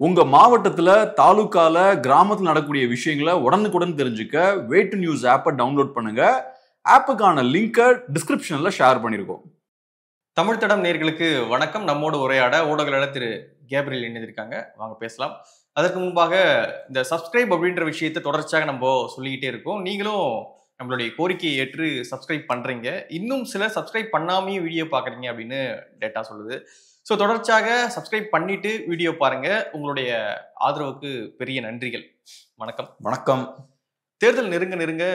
உங்க மாவட்டத்துல தாலுகால கிராமத்துல நடக்கக்கூடிய விஷயங்களை உடனுக்குடன் தெரிஞ்சுக்க வே டு நியூஸ் ஆப்பை டவுன்லோட் பண்ணுங்க. ஆப்புக்கான லிங்கை டிஸ்கிரிப்ஷன்ல ஷேர் பண்ணிருக்கோம். தமிழ் தடம் நேயர்களுக்கு வணக்கம். நம்மோடு உரையாட ஊடகங்கள திரு கேப்ரியல் இணைந்திருக்காங்க. வாங்க பேசலாம். அதற்கு முன்பாக இந்த சப்ஸ்கிரைப் அப்படின்ற விஷயத்தை தொடர்ச்சியாக நம்ம சொல்லிக்கிட்டே இருக்கோம். நீங்களும் நம்மளுடைய கோரிக்கையை ஏற்று சப்ஸ்கிரைப் பண்றீங்க. இன்னும் சில சப்ஸ்கிரைப் பண்ணாமையும் வீடியோ பாக்குறீங்க அப்படின்னு டேட்டா சொல்லுது. ஸோ தொடர்ச்சியாக சப்ஸ்கிரைப் பண்ணிட்டு வீடியோ பாருங்க. உங்களுடைய ஆதரவுக்கு பெரிய நன்றிகள். வணக்கம். வணக்கம். தேர்தல் நெருங்க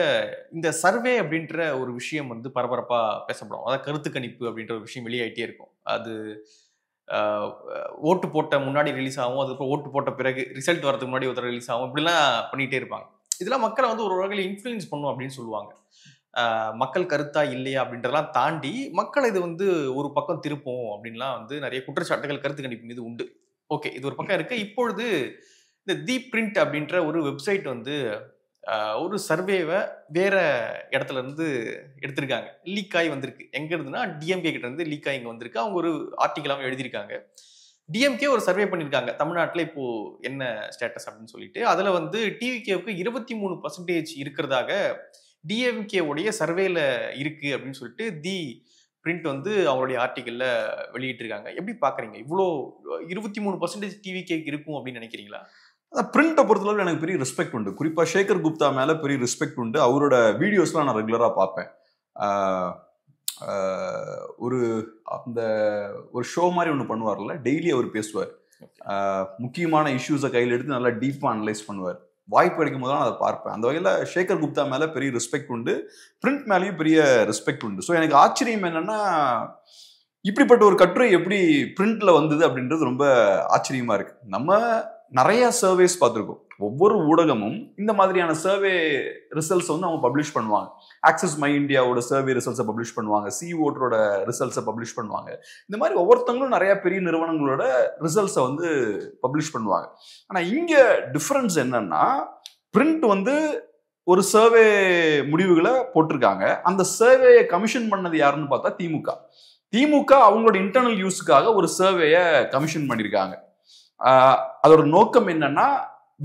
இந்த சர்வே அப்படின்ற ஒரு விஷயம் பரபரப்பா பேசப்படும். அதாவது கருத்து கணிப்பு அப்படின்ற ஒரு விஷயம் வெளியாயிட்டே இருக்கும். அது ஓட்டு போட்ட முன்னாடி ரிலீஸ் ஆகும், அதுக்கப்புறம் ஓட்டு போட்ட பிறகு ரிசல்ட் வரதுக்கு முன்னாடி ஒருத்தர் ரிலீஸ் ஆகும், இப்படிலாம் பண்ணிட்டே இருப்பாங்க. இதெல்லாம் மக்களை ஒரு வகையில் இன்ஃப்ளூயன்ஸ் பண்ணும் அப்படின்னு சொல்லுவாங்க. மக்கள் கருத்தா இல்லையா அப்படின்றதெல்லாம் தாண்டி மக்களை இது ஒரு பக்கம் திருப்போம் அப்படின்லாம் நிறைய குற்றச்சாட்டுகள் கருத்து கணிப்பு மீது உண்டு. ஓகே, இது ஒரு பக்கம் இருக்கு. இப்பொழுது இந்த தி பிரிண்ட் அப்படின்ற ஒரு வெப்சைட் ஒரு சர்வேவை வேற இடத்துல இருந்து எடுத்திருக்காங்க. லீக் ஆகி வந்திருக்கு. எங்க இருந்துன்னா டிஎம்கே கிட்ட இருந்து லீக் ஆகி இங்க வந்திருக்கு. அவங்க ஒரு ஆர்டிகலாவும் எழுதியிருக்காங்க. டிஎம்கே ஒரு சர்வே பண்ணியிருக்காங்க தமிழ்நாட்டில் இப்போ என்ன ஸ்டேட்டஸ் அப்படின்னு சொல்லிட்டு. அதுல டிவிகேவுக்கு 23% இருக்கிறதாக டிஎம்கே உடைய சர்வேல இருக்கு அப்படின்னு சொல்லிட்டு தி பிரிண்ட் அவங்களுடைய ஆர்டிகல்ல வெளியிட்டு இருக்காங்க. எப்படி பாக்குறீங்க? இவ்வளோ 23% டிவிகேக்கு இருக்கும் அப்படின்னு நினைக்கிறீங்களா? பிரிண்டை பொறுத்தளவு எனக்கு பெரிய ரெஸ்பெக்ட் உண்டு. குறிப்பா சேகர் குப்தா மேல பெரிய ரெஸ்பெக்ட் உண்டு. அவரோட வீடியோஸ்லாம் நான் ரெகுலரா பார்ப்பேன். ஒரு ஷோ மாதிரி ஒன்று பண்ணுவார்ல, டெய்லி அவர் பேசுவார். முக்கியமான இஷ்யூஸை கையில் எடுத்து நல்லா டீப்பா அனலைஸ் பண்ணுவார். வாய்ப்பு கிடைக்கும் போது நான் அதை பார்ப்பேன். அந்த வகையில் சேகர் குப்தா மேல பெரிய ரெஸ்பெக்ட் உண்டு, பிரிண்ட் மேலேயும் பெரிய ரெஸ்பெக்ட் உண்டு. ஸோ எனக்கு ஆச்சரியம் என்னன்னா, இப்படிப்பட்ட ஒரு கட்டுரை எப்படி பிரிண்ட்ல வந்தது அப்படின்றது ரொம்ப ஆச்சரியமா இருக்கு. நம்ம நிறைய சர்வேஸ் பார்த்துருக்கோம். ஒவ்வொரு ஊடகமும் இந்த மாதிரியான சர்வே ரிசல்ட்ஸ் அவங்க பப்ளிஷ் பண்ணுவாங்க. ஆக்சஸ் மை இந்தியாவோட சர்வே ரிசல்ட்ஸை பப்ளிஷ் பண்ணுவாங்க, சி ஓட்டரோட ரிசல்ட்ஸை பப்ளிஷ் பண்ணுவாங்க. இந்த மாதிரி ஒவ்வொருத்தவங்களும் நிறைய பெரிய நிறுவனங்களோட ரிசல்ட்ஸை பப்ளிஷ் பண்ணுவாங்க. ஆனால் இங்க டிஃபரன்ஸ் என்னன்னா, பிரிண்ட் ஒரு சர்வே முடிவுகளை போட்டிருக்காங்க. அந்த சர்வேயை கமிஷன் பண்ணது யாருன்னு பார்த்தா திமுக அவங்களோட இன்டர்னல் யூஸுக்காக ஒரு சர்வேயை கமிஷன் பண்ணியிருக்காங்க. அதோட நோக்கம் என்னன்னா,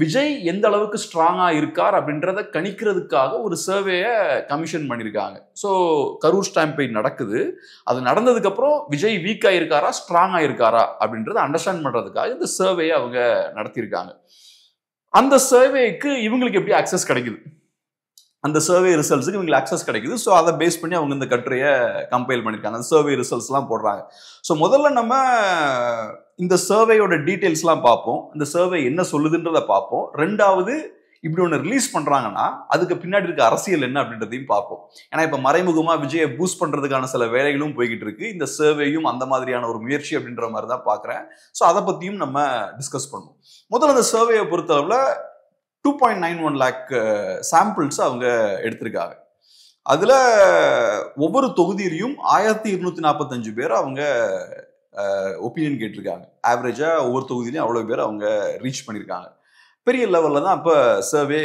விஜய் எந்த அளவுக்கு ஸ்ட்ராங்கா இருக்கார் அப்படின்றத கணிக்கிறதுக்காக ஒரு சர்வேயை கமிஷன் பண்ணியிருக்காங்க. ஸோ கரூர் ஸ்டாம்பேட் நடக்குது. அது நடந்ததுக்கு அப்புறம் விஜய் வீக்கா இருக்காரா ஸ்ட்ராங்கா இருக்காரா அப்படின்றத அண்டர்ஸ்டாண்ட் பண்றதுக்காக இந்த சர்வேயை அவங்க நடத்தியிருக்காங்க. அந்த சர்வேக்கு இவங்களுக்கு எப்படி ஆக்சஸ் கிடைக்குது? அந்த சர்வே ரிசல்ட்ஸுக்கு இவங்களுக்கு ஆக்சஸ் கிடைக்குது. ஸோ அதை பேஸ் பண்ணி அவங்க இந்த கட்டுரையை கம்பைல் பண்ணியிருக்காங்க. அந்த சர்வே ரிசல்ட்ஸ்லாம் போடுறாங்க. ஸோ முதல்ல நம்ம இந்த சர்வேயோட டீட்டெயில்ஸ்லாம் பார்ப்போம். இந்த சர்வே என்ன சொல்லுதுன்றதை பார்ப்போம். ரெண்டாவது, இப்படி ஒன்று ரிலீஸ் பண்ணுறாங்கன்னா அதுக்கு பின்னாடி இருக்க அரசியல் என்ன அப்படின்றதையும் பார்ப்போம். ஏன்னா இப்போ மறைமுகமாக விஜயை பூஸ்ட் பண்ணுறதுக்கான சில வேலைகளும் போய்கிட்டு இருக்கு. இந்த சர்வேயும் அந்த மாதிரியான ஒரு முயற்சி அப்படின்ற மாதிரி தான் பார்க்குறேன். ஸோ அதை பற்றியும் நம்ம டிஸ்கஸ் பண்ணுவோம். முதல்ல இந்த சர்வேயை பொறுத்தளவில் 2.91 lakh சாம்பிள்ஸ் அவங்க எடுத்திருக்காங்க. அதுல ஒவ்வொரு தொகுதியிலையும் 1245 பேர் அவங்க ஒப்பீனியன் கேட்டிருக்காங்க. ஆவரேஜா ஒவ்வொரு தொகுதியிலையும் அவ்வளவு பேர் அவங்க ரீச் பண்ணியிருக்காங்க. பெரிய லெவல்ல தான் அப்ப சர்வே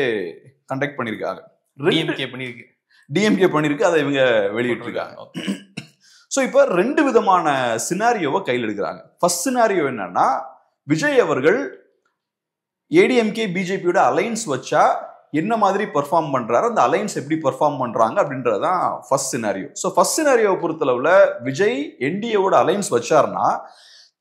கண்டக்ட் பண்ணியிருக்காங்க. டிஎம்கே பண்ணிருக்கு, அதை இவங்க வெளியிட்டு இருக்காங்க. ஸோ இப்போ 2 விதமான சினாரியோவை கையில் எடுக்கிறாங்க. ஃபர்ஸ்ட் சினாரியோ என்னன்னா, விஜய் அவர்கள் ஏடிஎம்கே பிஜேபியோட அலைன்ஸ் வச்சா என்ன மாதிரி பெர்ஃபார்ம் பண்றாரு, அந்த அலைன்ஸ் எப்படி பெர்ஃபார்ம் பண்றாங்க அப்படின்றதான் ஃபர்ஸ்ட் சினாரியோ. ஸோ ஃபர்ஸ்ட் சினாரியோவை பொறுத்தளவுல விஜய் என்டிஏவோட அலைன்ஸ் வச்சாருன்னா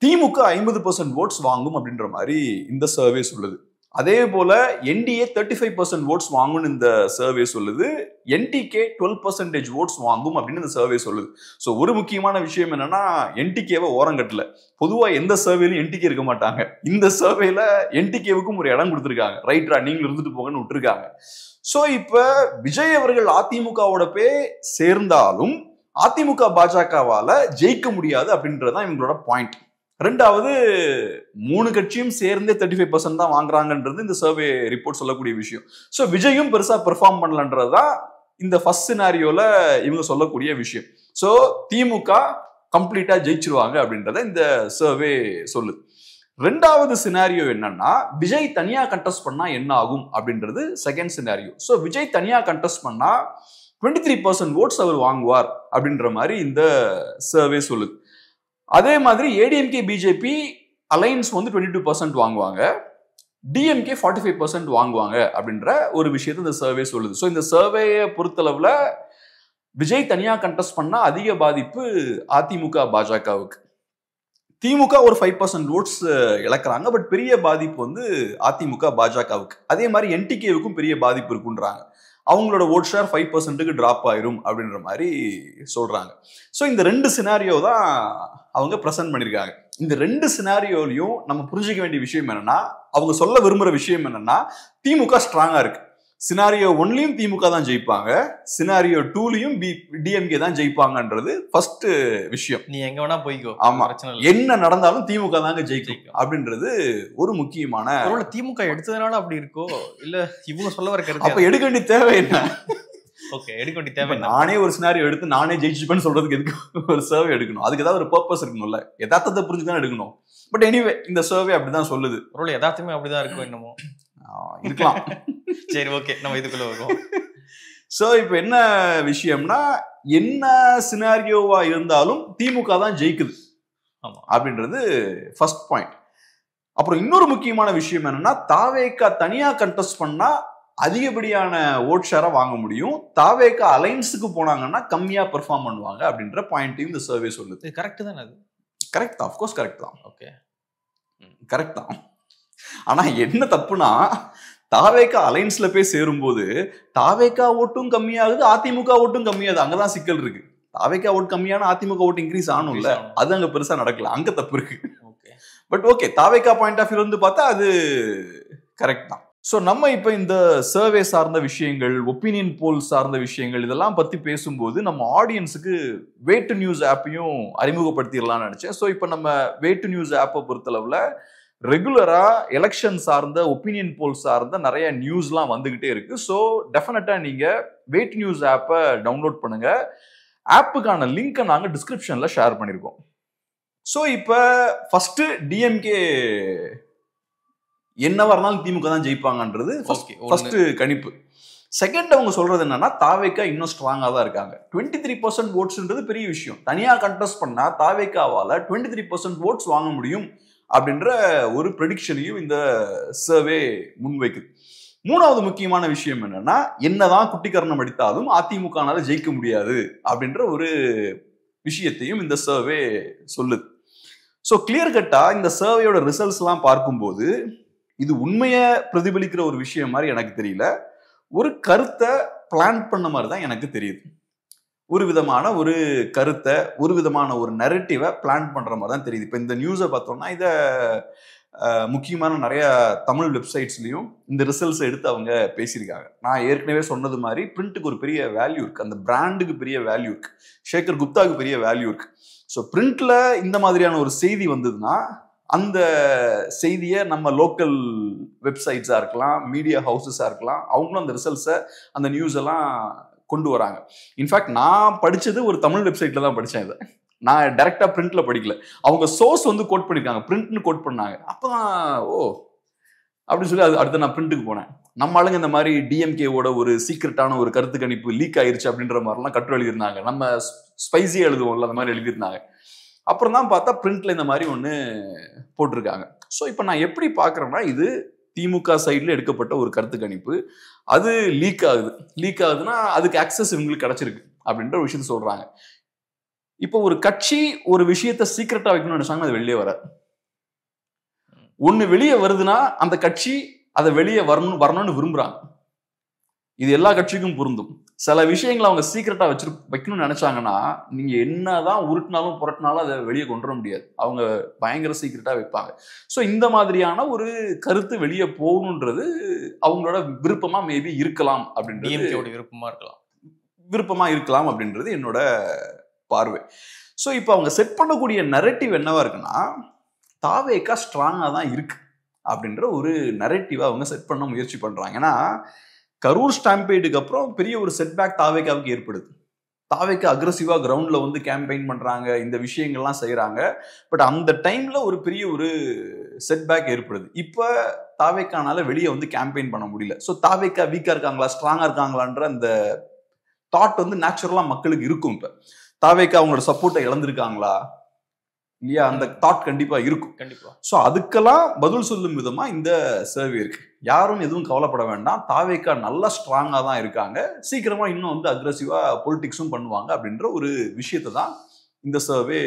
திமுக 50% ஓட்ஸ் வாங்கும் அப்படின்ற மாதிரி இந்த சர்வே சொல்லுது. அதே போல என்டிஏ 35% ஓட்ஸ் வாங்கும்னு இந்த சர்வே சொல்லுது. என்டிகே 12% ஓட்ஸ் வாங்கும் அப்படின்னு இந்த சர்வே சொல்லுது. ஸோ ஒரு முக்கியமான விஷயம் என்னன்னா, என்டிகேவை ஓரங்கட்டல. பொதுவாக எந்த சர்வேலையும் என்டிகே இருக்க மாட்டாங்க. இந்த சர்வேல என்டிகேவுக்கும் ஒரு இடம் கொடுத்துருக்காங்க. ரைட்ரா, நீங்க இருந்துட்டு போங்கன்னு விட்டுருக்காங்க. ஸோ இப்ப விஜய் அவர்கள் அதிமுகவோட சேர்ந்தாலும் அதிமுக பாஜகவால ஜெயிக்க முடியாது அப்படின்றதான் இவங்களோட பாயிண்ட். ரெண்டாவது, 3 கட்சியும் சேர்ந்தே 35% தான் வாங்குறாங்கன்றது இந்த சர்வே ரிப்போர்ட் சொல்லக்கூடிய விஷயம். ஸோ விஜயும் பெருசா பெர்ஃபார்ம் பண்ணலன்றதுதான் இந்த ஃபர்ஸ்ட் சினாரியோல இவங்க சொல்லக்கூடிய விஷயம். ஸோ திமுக கம்ப்ளீட்டா ஜெயிச்சிருவாங்க அப்படின்றத இந்த சர்வே சொல்லுது. ரெண்டாவது சினாரியோ என்னன்னா, விஜய் தனியா கண்டெஸ்ட் பண்ணா என்ன ஆகும் அப்படின்றது செகண்ட் சினாரியோ. ஸோ விஜய் தனியா கண்டெஸ்ட் பண்ணா 23% ஓட்ஸ் அவர் வாங்குவார் அப்படின்ற மாதிரி இந்த சர்வே சொல்லுது. அதே மாதிரி ஏடிஎம்கே பிஜேபி அலைன்ஸ் 22% வாங்குவாங்க. டிஎம்கே 45% வாங்குவாங்க அப்படின்ற ஒரு விஷயத்தை இந்த சர்வே சொல்லுது. ஸோ இந்த சர்வேயை பொறுத்தளவுல விஜய் தனியா கண்டெஸ்ட் பண்ணா அதிக பாதிப்பு அதிமுக பாஜகவுக்கு. திமுக ஒரு 5% ஓட்ஸ் இழக்கிறாங்க, பட் பெரிய பாதிப்பு வந்து அதிமுக பாஜகவுக்கு. அதே மாதிரி என்டிகேவுக்கும் பெரிய பாதிப்பு இருக்குன்றாங்க. அவங்களோட ஓட் ஷேர் 5%க்கு டிராப் ஆயிரும் அப்படின்ற மாதிரி சொல்றாங்க. ஸோ இந்த 2 சினாரியோ தான் அவங்க ப்ரெசென்ட் பண்ணியிருக்காங்க. இந்த 2 சினாரியோலையும் நம்ம புரிஞ்சுக்க வேண்டிய விஷயம் என்னன்னா, அவங்க சொல்ல விரும்புற விஷயம் என்னன்னா, திமுக ஸ்ட்ராங்கா இருக்கு. சினாரியோ 1லயும் திமுக தான் ஜெயிப்பாங்க, சினாரியோ 2லயும் டிஎம்கே தான் ஜெயிப்பாங்கன்றது ஃபர்ஸ்ட் விஷயம். நீ எங்க வேணா போய்க்கோ, ஆமா, என்ன நடந்தாலும் திமுக தாங்க ஜெயிக்கும் அப்படின்றது ஒரு முக்கியமான. திமுக எடுத்ததுனால அப்படி இருக்கோ இல்ல இவங்க சொல்ல வர கருத்து? அப்ப எடுக்க வேண்டிய தேவை என்ன? ஓகே, எடுக்க வேண்டிய தேவை. நானே ஒரு சினாரியோ எடுத்து நானே ஜெயிச்சுப்பேன்னு சொல்றதுக்கு எதுக்கு ஒரு சர்வே எடுக்கணும்? அதுக்கு ஏதாவது ஒரு பர்பஸ் இருக்கணும்ல, யதார்த்தத்தை புரிஞ்சுதான் எடுக்கணும். பட் எனிவே இந்த சர்வே அப்படிதான் சொல்லுது. ஒரு யதார்த்தமே அப்படிதான் இருக்கும் என்னமோ, இருக்கலாம். சரி, ஓகே, நம்ம இதுக்குள்ள வருவோம். சோ இப்ப என்ன விஷயம்னா, என்ன சினாரியோவா இருந்தாலும் திமுக தான் ஜெயிக்குது அப்படின்றது ஃபர்ஸ்ட் பாயிண்ட். அப்புறம் இன்னொரு முக்கியமான விஷயம் என்னன்னா, தாவேகா தனியா கண்டெஸ்ட் பண்ணா அதிகப்படியான ஓட் ஷேரை வாங்க முடியும், தாவேகா அலைன்ஸுக்கு போனாங்கன்னா கம்மியா பெர்ஃபார்ம் பண்ணுவாங்க அப்படின்ற பாயிண்டையும் இந்த சர்வே சொல்லுது. கரெக்ட் தானே? அது கரெக்ட் தான், ஆஃப்கோர்ஸ் கரெக்ட் தான். ஓகே, கரெக்ட் தான். ஆனா என்ன தப்புனா, தாவேகா அலைன்ஸ்ல போய் சேரும்போது தாவேகா ஓட்டும் கம்மியாகுது, அதிமுக ஓட்டும் கம்மியாகுது. அங்கதான் சிக்கல் இருக்கு. தாவேகா ஓட்டு கம்மியான அதிமுக ஓட்டு இன்க்ரீஸ் ஆகணும்ல, அது அங்க பெருசா நடக்கல, அங்க தப்பு இருக்கு. But okay, Thavega point of view வந்து பார்த்தா அது கரெக்ட் தான். ஸோ நம்ம இப்போ இந்த சர்வே சார்ந்த விஷயங்கள், ஒப்பீனியன் போல் சார்ந்த விஷயங்கள் இதெல்லாம் பற்றி பேசும்போது நம்ம ஆடியன்ஸுக்கு வேட்டு நியூஸ் ஆப்பையும் அறிமுகப்படுத்திடலாம்னு நினச்சேன். ஸோ இப்போ நம்ம வேட்டு நியூஸ் ஆப்பை பொறுத்தளவில் ரெகுலராக எலெக்ஷன் சார்ந்த ஒப்பீனியன் போல் சார்ந்த நிறைய நியூஸ்லாம் வந்துக்கிட்டே இருக்கு. ஸோ டெஃபினட்டாக நீங்கள் வேட்டு நியூஸ் ஆப்பை டவுன்லோட் பண்ணுங்கள். ஆப்புக்கான லிங்க்கை நாங்கள் டிஸ்கிரிப்ஷனில் ஷேர் பண்ணியிருக்கோம். ஸோ இப்போ ஃபஸ்ட்டு டிஎம்கே என்னவா இருந்தாலும் திமுக தான் ஜெயிப்பாங்கன்றது ஃபர்ஸ்ட் கணிப்பு. செகண்ட் அவங்க சொல்றது என்னன்னா, தாவேகா இன்னும் ஸ்ட்ராங்கா தான் இருக்காங்க. 23% ஓட்ஸ்ன்றது பெரிய விஷயம். தனியா கண்டெஸ்ட் பண்ணா தாவேகாவால 23% ஓட்ஸ் வாங்க முடியும் அப்படின்ற ஒரு ப்ரெடிக்ஷனையும் இந்த சர்வே முன்வைக்குது. மூணாவது முக்கியமான விஷயம் என்னன்னா, என்னதான் குட்டிக்கரணம் அடித்தாலும் அதிமுகனால ஜெயிக்க முடியாது அப்படின்ற ஒரு விஷயத்தையும் இந்த சர்வே சொல்லுது. ஸோ கிளியர் கட்டா இந்த சர்வேயோட ரிசல்ட்ஸ் எல்லாம் பார்க்கும்போது இது உண்மையை பிரதிபலிக்கிற ஒரு விஷயம் மாதிரி எனக்கு தெரியல, ஒரு கருத்தை பிளான் பண்ண மாதிரி தான் எனக்கு தெரியுது. ஒரு விதமான ஒரு கருத்தை, ஒரு விதமான ஒரு நெரேட்டிவை பிளான் பண்ற மாதிரி தான் தெரியுது. இப்போ இந்த நியூஸை பார்த்தோம்னா, இதை முக்கியமான நிறைய தமிழ் வெப்சைட்ஸ்லையும் இந்த ரிசல்ட்ஸை எடுத்து அவங்க பேசியிருக்காங்க. நான் ஏற்கனவே சொன்னது மாதிரி பிரிண்ட்டுக்கு ஒரு பெரிய வேல்யூ இருக்கு, அந்த பிராண்டுக்கு பெரிய வேல்யூ இருக்கு, ஷேகர் குப்தாவுக்கு பெரிய வேல்யூ இருக்கு. ஸோ பிரிண்ட்ல இந்த மாதிரியான ஒரு செய்தி வந்ததுன்னா அந்த செய்தியை நம்ம லோக்கல் வெப்சைட்ஸாக இருக்கலாம், மீடியா ஹவுசஸாக இருக்கலாம், அவங்களும் அந்த ரிசல்ட்ஸை, அந்த நியூஸ் எல்லாம் கொண்டு வராங்க. இன்ஃபேக்ட் நான் படித்தது ஒரு தமிழ் வெப்சைட்டில் தான் படித்தேன். இதை நான் டைரெக்டாக பிரிண்ட்டில் படிக்கல. அவங்க சோர்ஸ் வந்து கோட் பண்ணியிருக்காங்க, பிரிண்ட்னு கோட் பண்ணாங்க. அப்போ தான் ஓ அப்படின்னு சொல்லி அடுத்து நான் பிரிண்ட்டுக்கு போனேன். நம்ம ஆளுங்க இந்த மாதிரி டிஎம்கேவோட ஒரு சீக்ரெட்டான ஒரு கருத்து கணிப்பு லீக் ஆயிருச்சு அப்படின்ற மாதிரிலாம் கட்டுரை எழுதியிருந்தாங்க. நம்ம ஸ்பைசியாக எழுதுவோம்ல, அந்த மாதிரி எழுதியிருந்தாங்க. அப்புறம் தான் பார்த்தா பிரிண்ட்ல இந்த மாதிரி ஒன்று போட்டிருக்காங்க. ஸோ இப்போ நான் எப்படி பார்க்குறேன்னா, இது திமுக சைடில் எடுக்கப்பட்ட ஒரு கருத்து கணிப்பு, அது லீக் ஆகுது. லீக் ஆகுதுன்னா அதுக்கு ஆக்சஸ் இவங்களுக்கு கிடைச்சிருக்கு அப்படின்ற ஒரு விஷயத்த சொல்றாங்க. இப்போ ஒரு கட்சி ஒரு விஷயத்த சீக்ரெட்டா வைக்கணும்னு நினைச்சாங்கன்னா அது வெளியே வர ஒன்று வெளியே வருதுன்னா அந்த கட்சி அதை வெளியே வரணும்னு விரும்புறாங்க. இது எல்லா கட்சிக்கும் பொருந்தும். சில விஷயங்களை அவங்க சீக்கிரட்டா வைக்கணும்னு நினைச்சாங்கன்னா நீங்க என்னதான் உருட்டினாலும் புரட்டினாலும் அதை வெளியே கொண்டு வர முடியாது. அவங்க பயங்கர சீக்கிரட்டா வைப்பாங்க. ஸோ இந்த மாதிரியான ஒரு கருத்து வெளியே போகணுன்றது அவங்களோட விருப்பமா மேபி இருக்கலாம் அப்படின்றது, விருப்பமா இருக்கலாம் அப்படின்றது என்னோட பார்வை. ஸோ இப்போ அவங்க செட் பண்ணக்கூடிய நரேட்டிவ் என்னவா இருக்குன்னா, தாவேகா ஸ்ட்ராங்கா தான் இருக்கு அப்படின்ற ஒரு நரேட்டிவா அவங்க செட் பண்ண முயற்சி பண்றாங்க. ஏன்னா கரூர் ஸ்டாம்பேடுக்கு அப்புறம் பெரிய ஒரு செட்பேக் தாவேகாவுக்கு ஏற்படுது. தாவேகா அக்ரெசிவா கிரவுண்ட்ல வந்து கேம்பெயின் பண்றாங்க, இந்த விஷயங்கள்லாம் செய்யறாங்க. பட் அந்த டைம்ல ஒரு பெரிய ஒரு செட்பேக் ஏற்படுது. இப்ப தாவேகானால வெளியே வந்து கேம்பெயின் பண்ண முடியல. ஸோ தாவேகா வீக்கா இருக்காங்களா ஸ்ட்ராங்கா இருக்காங்களான்ற அந்த தாட் வந்து நேச்சுரலா மக்களுக்கு இருக்கும். இப்ப தாவேகா அவங்களோட சப்போர்ட்டை இழந்திருக்காங்களா, இல்லையா? அந்த தாட் கண்டிப்பா இருக்கும். கண்டிப்பா. ஸோ அதுக்கெல்லாம் பதில் சொல்லும் விதமா இந்த சர்வே இருக்கு. யாரும் எதுவும் கவலைப்பட வேண்டாம், தாவேகா நல்லா ஸ்ட்ராங்கா தான் இருக்காங்க, சீக்கிரமா இன்னும் வந்து அக்ரெசிவா பொலிட்டிக்ஸும் பண்ணுவாங்க அப்படின்ற ஒரு விஷயத்தை தான் இந்த சர்வே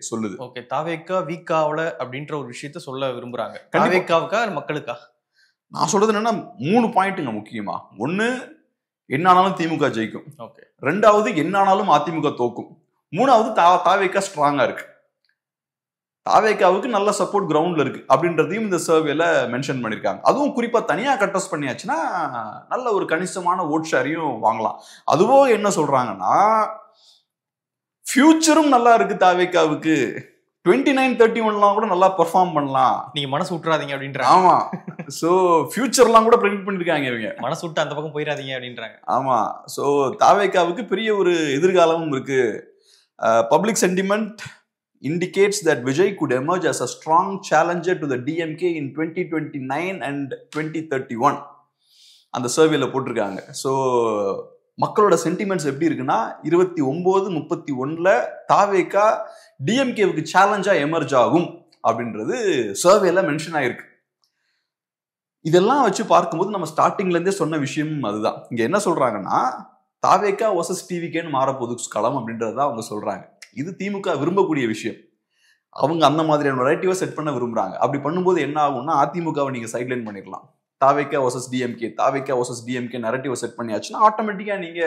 சொல்லுது. ஓகே, தாவேகா வீக்காவல அப்படின்ற ஒரு விஷயத்த சொல்ல விரும்புறாங்க. தாவேகாவுக்கா மக்களுக்கா? நான் சொல்றது என்னன்னா 3 பாயிண்ட்டுங்க முக்கியமா. ஒன்னு, என்னானாலும் திமுக ஜெயிக்கும். ஓகே. 2வது, என்னானாலும் அதிமுக தோக்கும். 3வது, தாவேகா ஸ்ட்ராங்கா இருக்கு. தாவேகாவுக்கு நல்ல சப்போர்ட் கிரவுண்ட்ல இருக்கு அப்படின்றதையும் இந்த சர்வேல மென்ஷன் பண்ணிருக்காங்க. அதுவும் குறிப்பா தனியா கண்டெஸ்ட் பண்ணியாச்சுன்னா நல்ல ஒரு கணிசமான ஓட் ஷேரையும் வாங்கலாம். அதுவும் என்ன சொல்றாங்கன்னா, ஃபியூச்சரும் நல்லா இருக்கு தாவேகாவுக்கு, 29-31 கூட நல்லா பெர்ஃபார்ம் பண்ணலாம், நீங்க மனசு விட்டுறாதீங்க அப்படின்ற. ஆமா. சோ ஃபியூச்சர்லாம் கூட ப்ரெடிக்ட் பண்ணிருக்காங்க இவங்க. மனசு விட்டு அந்த பக்கம் போயிடாதீங்க அப்படின்றாங்க. ஆமா. சோ தாவேகாவுக்கு பெரிய ஒரு எதிர்காலமும் இருக்கு. Public sentiment indicates that Vijay could emerge as a strong challenger to the DMK in 2029 and 2031. அந்த சர்வேல போட்டிருக்காங்க. ஸோ மக்களோட சென்டிமெண்ட்ஸ் எப்படி இருக்குன்னா, 29-31 தாவேகா டிஎம்கேவுக்கு சேலஞ்சா எமர்ஜ் ஆகும் அப்படின்றது சர்வேல மென்ஷன் ஆயிருக்கு. இதெல்லாம் வச்சு பார்க்கும்போது நம்ம ஸ்டார்டிங்ல இருந்தே சொன்ன விஷயம் அதுதான். இங்க என்ன சொல்றாங்கன்னா, தாவேகா வர்சஸ் டிவிகேன்னு மாறப்போகுது களம் அப்படின்றத அவங்க சொல்றாங்க. இது திமுக விரும்பக்கூடிய விஷயம். அவங்க அந்த மாதிரியான நரேட்டிவை செட் பண்ண விரும்புறாங்க. அப்படி பண்ணும்போது என்ன ஆகும்னா, அதிமுகவை நீங்க சைட்லைன் பண்ணிடலாம். தாவேகா வர்சஸ் டிஎம்கே, தாவேகா வர்சஸ் டிஎம்கே நரேட்டிவை செட் பண்ணியாச்சுன்னா ஆட்டோமேட்டிக்கா நீங்க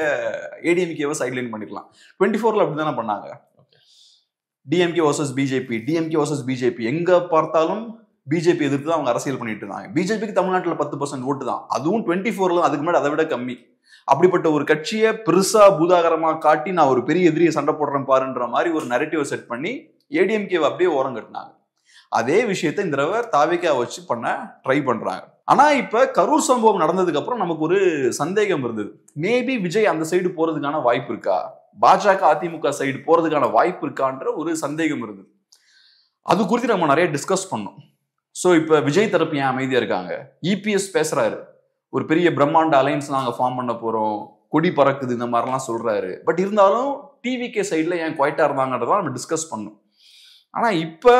ஏடிஎம்கேவை சைட்லைன் பண்ணிடலாம். 24ல அப்படி தானே பண்ணாங்க. DMK versus BJP, DMK versus BJP, எங்க பார்த்தாலும் பிஜேபி எதிர்த்து தான் அவங்க அரசியல் பண்ணிட்டு இருந்தாங்க. பிஜேபிக்கு தமிழ்நாட்டில் 10% ஓட்டு தான், அதுவும் 24ல, அதுக்கு முன்னாடி அதை விட கம்மி. அப்படிப்பட்ட ஒரு கட்சியை பெருசா பூதாகரமா காட்டி நான் ஒரு பெரிய எதிரியை சண்டை போடுறேன் பாருன்ற மாதிரி ஒரு நரேட்டிவை செட் பண்ணி ஏடிஎம்கேவை அப்படியே ஓரம் கட்டினாங்க. அதே விஷயத்தை இந்த தடவை தாவேகா வச்சு பண்ண ட்ரை பண்றாங்க. ஆனா இப்ப கரூர் சம்பவம் நடந்ததுக்கு அப்புறம் நமக்கு ஒரு சந்தேகம் இருந்தது. மேபி விஜய் அந்த சைடு போறதுக்கான வாய்ப்பு இருக்கா, பாஜக அதிமுக சைடு போறதுக்கான வாய்ப்பு இருக்கான்ற ஒரு சந்தேகம் இருந்தது. அது குறித்து நம்ம நிறைய டிஸ்கஸ் பண்ணோம். ஸோ இப்ப விஜய் தரப்பு ஏன் அமைதியா இருக்காங்க? இபிஎஸ் பேசுறாரு, ஒரு பெரிய பிரம்மாண்ட அலைன்ஸ் நாங்க ஃபார்ம் பண்ண போறோம், கொடி பறக்குது, இந்த மாதிரிலாம் சொல்றாரு. பட் இருந்தாலும் டிவிகே சைட்ல ஏன் குவைட்டா இருந்தாங்கன்றதான் நம்ம டிஸ்கஸ் பண்ணோம். ஆனா இப்ப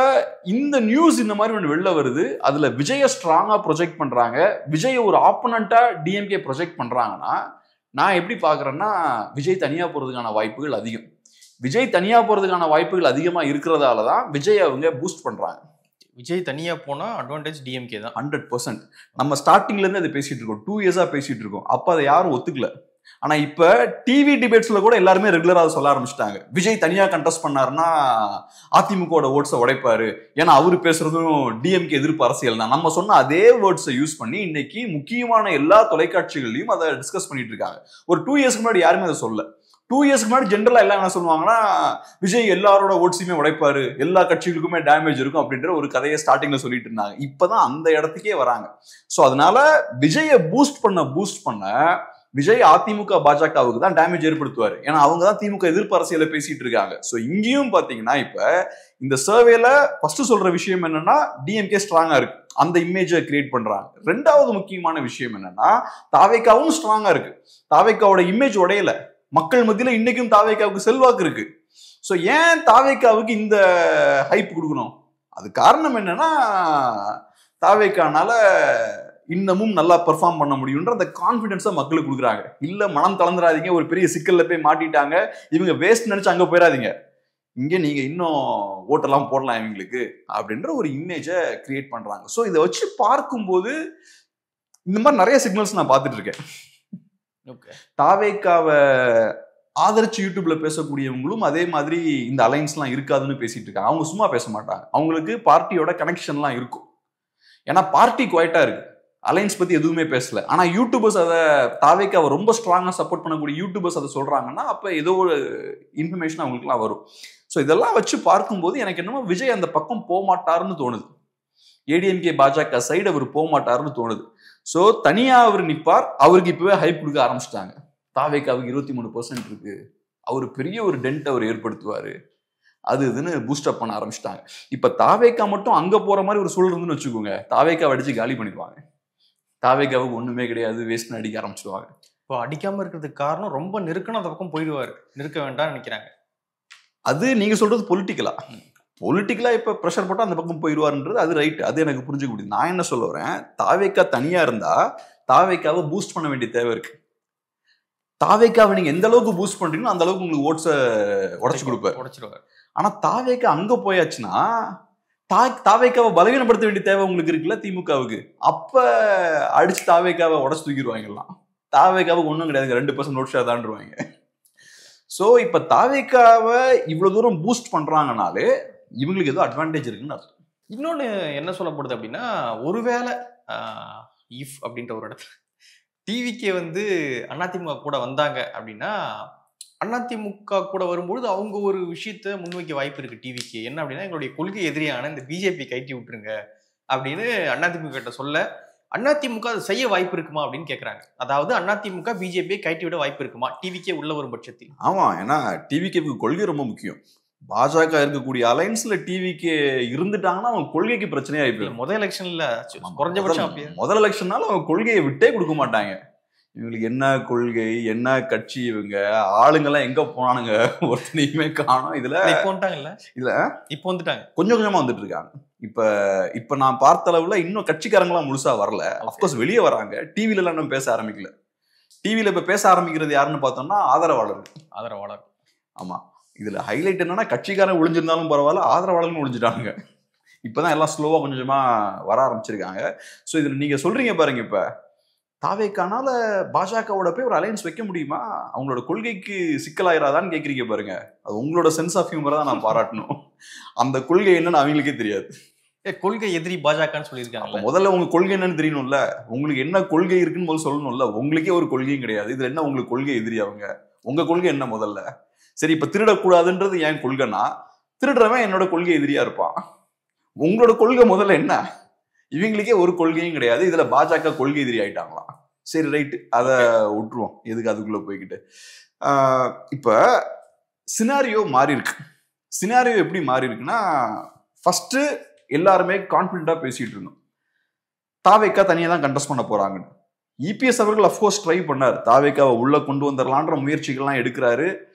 இந்த நியூஸ் இந்த மாதிரி ஒன்று வெளில வருது. அதுல விஜய ஸ்ட்ராங்கா ப்ரொஜெக்ட் பண்றாங்க, விஜய் ஒரு ஆப்போனண்டா டிஎம்கே ப்ரொஜெக்ட் பண்றாங்கன்னா, நான் எப்படி பாக்குறேன்னா, விஜய் தனியா போறதுக்கான வாய்ப்புகள் அதிகம். விஜய் தனியா போறதுக்கான வாய்ப்புகள் அதிகமா இருக்கிறதால தான் விஜய் அவங்க பூஸ்ட் பண்றாங்க. விஜய் தனியா போனா அட்வான்டேஜ் டிஎம்கே தான் 100%. நம்ம ஸ்டார்டிங்ல இருந்து அதை பேசிட்டு இருக்கோம், 2 இயர்ஸா பேசிட்டு இருக்கோம். அப்ப அதை யாரும் ஒத்துக்கல. ஆனா இப்ப டிவி டிபேட்ஸ்ல கூட எல்லாருமே ரெகுலரா சொல்ல ஆரம்பிச்சிட்டாங்க, விஜய் தனியா கண்டெஸ்ட் பண்ணாருன்னா அதிமுக ஓட்ஸை உடைப்பாரு, ஏன்னா அவரு பேசுறதும் டிஎம்கே எதிர்ப்பு அரசியல் தான். நம்ம சொன்ன அதே வேர்ட்ஸை யூஸ் பண்ணி இன்னைக்கு முக்கியமான எல்லா தொலைக்காட்சிகளையும் அதை டிஸ்கஸ் பண்ணிட்டு இருக்காங்க. ஒரு 2 இயர்ஸ்க்கு முன்னாடி யாருமே அதை சொல்ல. 2 இயர்ஸ்க்கு முன்னாடி ஜென்ரலா எல்லாம் என்ன சொல்லுவாங்கன்னா, விஜய் எல்லாரோட ஓட்ஸுமே உடைப்பாரு, எல்லா கட்சிகளுக்குமே டேமேஜ் இருக்கும் அப்படின்ற ஒரு கதையை ஸ்டார்டிங்ல சொல்லிட்டு இருந்தாங்க. இப்பதான் அந்த இடத்துக்கே வராங்க. சோ அதனால விஜயை பூஸ்ட் பண்ண விஜய் அதிமுக பாஜகவுக்கு தான் டேமேஜ் ஏற்படுத்துவாரு. ஏன்னா அவங்க தான் திமுக எதிர்ப்பு அரசியலை பேசிட்டு இருக்காங்க. சோ இங்கேயும் பாத்தீங்கன்னா இப்ப இந்த சர்வேல ஃபர்ஸ்ட் சொல்ற விஷயம் என்னன்னா, டிஎம்கே ஸ்ட்ராங்கா இருக்கு, அந்த இமேஜை கிரியேட் பண்றாங்க. 2வது முக்கியமான விஷயம் என்னன்னா, தாவேகாவும் ஸ்ட்ராங்கா இருக்கு, தாவேகாவோட இமேஜ் உடையல, மக்கள் மத்தியில இன்னைக்கும் தாவேகாவுக்கு செல்வாக்கு இருக்கு. சோ ஏன் தாவேகாவுக்கு இந்த ஹைப் கொடுக்கணும்? அது காரணம் என்னன்னா, தாவேகானால இன்னமும் நல்லா பெர்ஃபார்ம் பண்ண முடியும்ன்ற அந்த கான்ஃபிடன்ஸை மக்களுக்கு கொடுக்குறாங்க. இல்ல மனம் தளர்ந்துடாதீங்க, ஒரு பெரிய சிக்கல்ல போய் மாட்டிட்டாங்க, இவங்க வேஸ்ட் நினைச்சு அங்க போயிடாதீங்க, இங்க நீங்க இன்னும் ஓட்டெல்லாம் போடலாம் இவங்களுக்கு அப்படின்ற ஒரு இமேஜை கிரியேட் பண்றாங்க. ஸோ இதை வச்சு பார்க்கும்போது இந்த மாதிரி நிறைய சிக்னல்ஸ் நான் பார்த்துட்டு இருக்கேன். தாவேகாவை ஆதரிச்சு யூடியூப்ல பேசக்கூடியவங்களும் அதே மாதிரி இந்த அலைன்ஸ்லாம் இருக்காதுன்னு பேசிட்டு இருக்காங்க. அவங்க சும்மா பேச மாட்டாங்க, அவங்களுக்கு பார்ட்டியோட கனெக்ஷன்லாம் இருக்கும். ஏன்னா பார்ட்டி குவைட்டா இருக்கு, அலைன்ஸ் பத்தி எதுவுமே பேசல. ஆனா யூடியூபர்ஸ் அதை தாவேகாவை ரொம்ப ஸ்ட்ராங்கா சப்போர்ட் பண்ணக்கூடிய யூடியூபர்ஸ் அதை சொல்றாங்கன்னா, அப்ப ஏதோ ஒரு இன்ஃபர்மேஷன் அவங்களுக்குலாம் வரும். ஸோ இதெல்லாம் வச்சு பார்க்கும்போது எனக்கு என்னமோ விஜய் அந்த பக்கம் போக மாட்டாருன்னு தோணுது. ஏடிஎம்கே பாஜக சைடு அவர் போக மாட்டாருன்னு தோணுது. ஸோ தனியா அவர் நிற்பார். அவருக்கு இப்பவே ஹைப் கொடுக்க ஆரம்பிச்சிட்டாங்க. தாவேகாவுக்கு 23% இருக்கு, அவர் பெரிய ஒரு டென்ட் அவர் ஏற்படுத்துவாரு, அது இதுன்னு பூஸ்டப் பண்ண ஆரம்பிச்சிட்டாங்க. இப்ப தாவேகா மட்டும் அங்க போற மாதிரி ஒரு சூழல் இருந்துன்னு வச்சுக்கோங்க, தாவேகாவை அடிச்சு காலி பண்ணிடுவாங்க. தாவேகாவுக்கு ஒண்ணுமே கிடையாது, வேஸ்ட்னு அடிக்க ஆரம்பிச்சிடுவாங்க. இப்போ அடிக்காம இருக்கிறதுக்கு காரணம் ரொம்ப நெருக்கணும் அந்த பக்கம் போயிடுவாரு, நெருக்க வேண்டாம்னு நினைக்கிறாங்க. அது நீங்க சொல்றது பொலிட்டிக்கலா, பொலிட்டிக்கலா இப்ப ப்ரெஷர் போட்டா அந்த பக்கம் போயிடுவாருன்றது அது ரைட், அது எனக்கு புரிஞ்சுக்க முடியுது. நான் என்ன சொல்ல வரேன், தாவேக்கா தனியா இருந்தா தாவேக்காவை பூஸ்ட் பண்ண வேண்டிய தேவை இருக்கு. தாவேக்காவை நீங்க எந்த அளவுக்கு பூஸ்ட் பண்றீங்களோ அந்த அளவுக்கு உங்களுக்கு ஓட்ஸை உடச்சு கொடுப்பாரு. ஆனா தாவேக்கா அங்க போயாச்சுன்னா தாவேக்காவை பலவீனப்படுத்த வேண்டிய தேவை உங்களுக்கு இருக்குல்ல திமுகவுக்கு. அப்ப அடிச்சு தாவேக்காவை உடச்சு தூக்கிடுவாங்கலாம். தாவேக்காவுக்கு ஒன்றும் கிடையாது, 2% ஓட் ஷேர் தான்டுவாங்க. ஸோ இப்ப தாவேக்காவை இவ்வளவு தூரம் பூஸ்ட் பண்றாங்கனாலே இவங்களுக்கு ஏதோ அட்வான்டேஜ் இருக்குன்னு அர்த்தம். இன்னொன்னு என்ன சொல்லப்படுது அப்படின்னா, ஒருவேளை இஃப் அப்படின்ற ஒரு இடத்துல டிவிக்கே வந்து அதிமுக கூட வந்தாங்க அப்படின்னா, அதிமுக கூட வரும்பொழுது அவங்க ஒரு விஷயத்த முன்வைக்க வாய்ப்பு இருக்கு டிவிக்கு. என்ன அப்படின்னா, எங்களுடைய கொள்கை எதிரியான இந்த பிஜேபி கைட்டி விட்டுருங்க அப்படின்னு அதிமுக கிட்ட சொல்ல, அதிமுக அதை செய்ய வாய்ப்பு இருக்குமா அப்படின்னு கேட்கறாங்க. அதாவது அதிமுக பிஜேபியை கைட்டி விட வாய்ப்பு இருக்குமா டிவிக்கே உள்ள வரும் பட்சத்தில்? ஆமா, ஏன்னா டிவிக்கு கொள்கை ரொம்ப முக்கியம். பாஜக இருக்கக்கூடிய அலைன்ஸ்ல டிவிக்கு இருந்துட்டாங்கன்னா அவங்க கொள்கைக்கு பிரச்சனையா இருக்கு. முதல் எலெக்ஷன்ல குறைஞ்சபட்சம் முதல் எலெக்ஷன்னால அவங்க கொள்கையை விட்டே கொடுக்க மாட்டாங்க. இவங்களுக்கு என்ன கொள்கை, என்ன கட்சி, இவங்க ஆளுங்கெல்லாம் எங்க போனானுங்க ஒருத்தனையுமே காணோம். இதுல இப்போ வந்துட்டாங்கல்ல, இதுல இப்போ வந்துட்டாங்க, கொஞ்சம் கொஞ்சமா வந்துட்டு இருக்காங்க. இப்ப நான் பார்த்த அளவுல இன்னும் கட்சிக்காரங்களாம் முழுசா வரல. அப்கோர்ஸ் வெளியே வராங்க, டிவில எல்லாம் நம்ம பேச ஆரம்பிக்கல. டிவில இப்ப பேச ஆரம்பிக்கிறது யாருன்னு பார்த்தோம்னா ஆதரவாளர். ஆமா, இதுல ஹைலைட் என்னன்னா கட்சிக்காரன் ஒளிஞ்சிருந்தாலும் பரவாயில்ல, ஆதரவாளர்கள் ஒளிஞ்சிட்டாங்க. இப்பதான் எல்லாம் ஸ்லோவா கொஞ்சமா வர ஆரம்பிச்சிருக்காங்க. ஸோ இதுல நீங்க சொல்றீங்க பாருங்க, இப்ப தாவேக்கானால பாஜகவோட போய் ஒரு அலையன்ஸ் வைக்க முடியுமா, அவங்களோட கொள்கைக்கு சிக்கலாயிராதான்னு கேக்குறீங்க பாருங்க. அது உங்களோட சென்ஸ் ஆஃப் ஹியூமரை தான் நான் பாராட்டணும். அந்த கொள்கை என்னன்னு அவங்களுக்கே தெரியாது. கொள்கை எதிரி பாஜகன்னு சொல்லியிருக்காங்க. முதல்ல உங்க கொள்கை என்னன்னு தெரியணும்ல, உங்களுக்கு என்ன கொள்கை இருக்குன்னு முதல்ல சொல்லணும்ல. உங்களுக்கே ஒரு கொள்கையும் கிடையாது, இதுல என்ன உங்களுக்கு கொள்கை எதிரி அவங்க? உங்க கொள்கை என்ன முதல்ல? சரி, இப்ப திருடக்கூடாதுன்றது என் கொள்கைனா திருடுறவன் என்னோட கொள்கை எதிரியா இருப்பான். உங்களோட கொள்கை முதல்ல என்ன? இவங்களுக்கே ஒரு கொள்கையும் கிடையாது, இதுல பாஜக கொள்கை எதிரி ஆயிட்டாங்களாம். சரி ரைட்டு, அதை விட்டுருவோம், எதுக்கு அதுக்குள்ள போய்கிட்டு. இப்ப சினாரியோ மாறி இருக்கு. சினாரியோ எப்படி மாறி இருக்குன்னா, ஃபர்ஸ்ட் எல்லாருமே கான்பிடண்டா பேசிட்டு இருந்தோம், தாவேக்கா தனியா தான் கண்டெஸ்ட் பண்ண போறாங்கன்னு. இபிஎஸ் அவர்கள் அஃப்கோர்ஸ் ட்ரை பண்ணார், தாவேக்காவை உள்ள கொண்டு வந்துடலான்ற முயற்சிகள்லாம் எடுக்கிறாரு,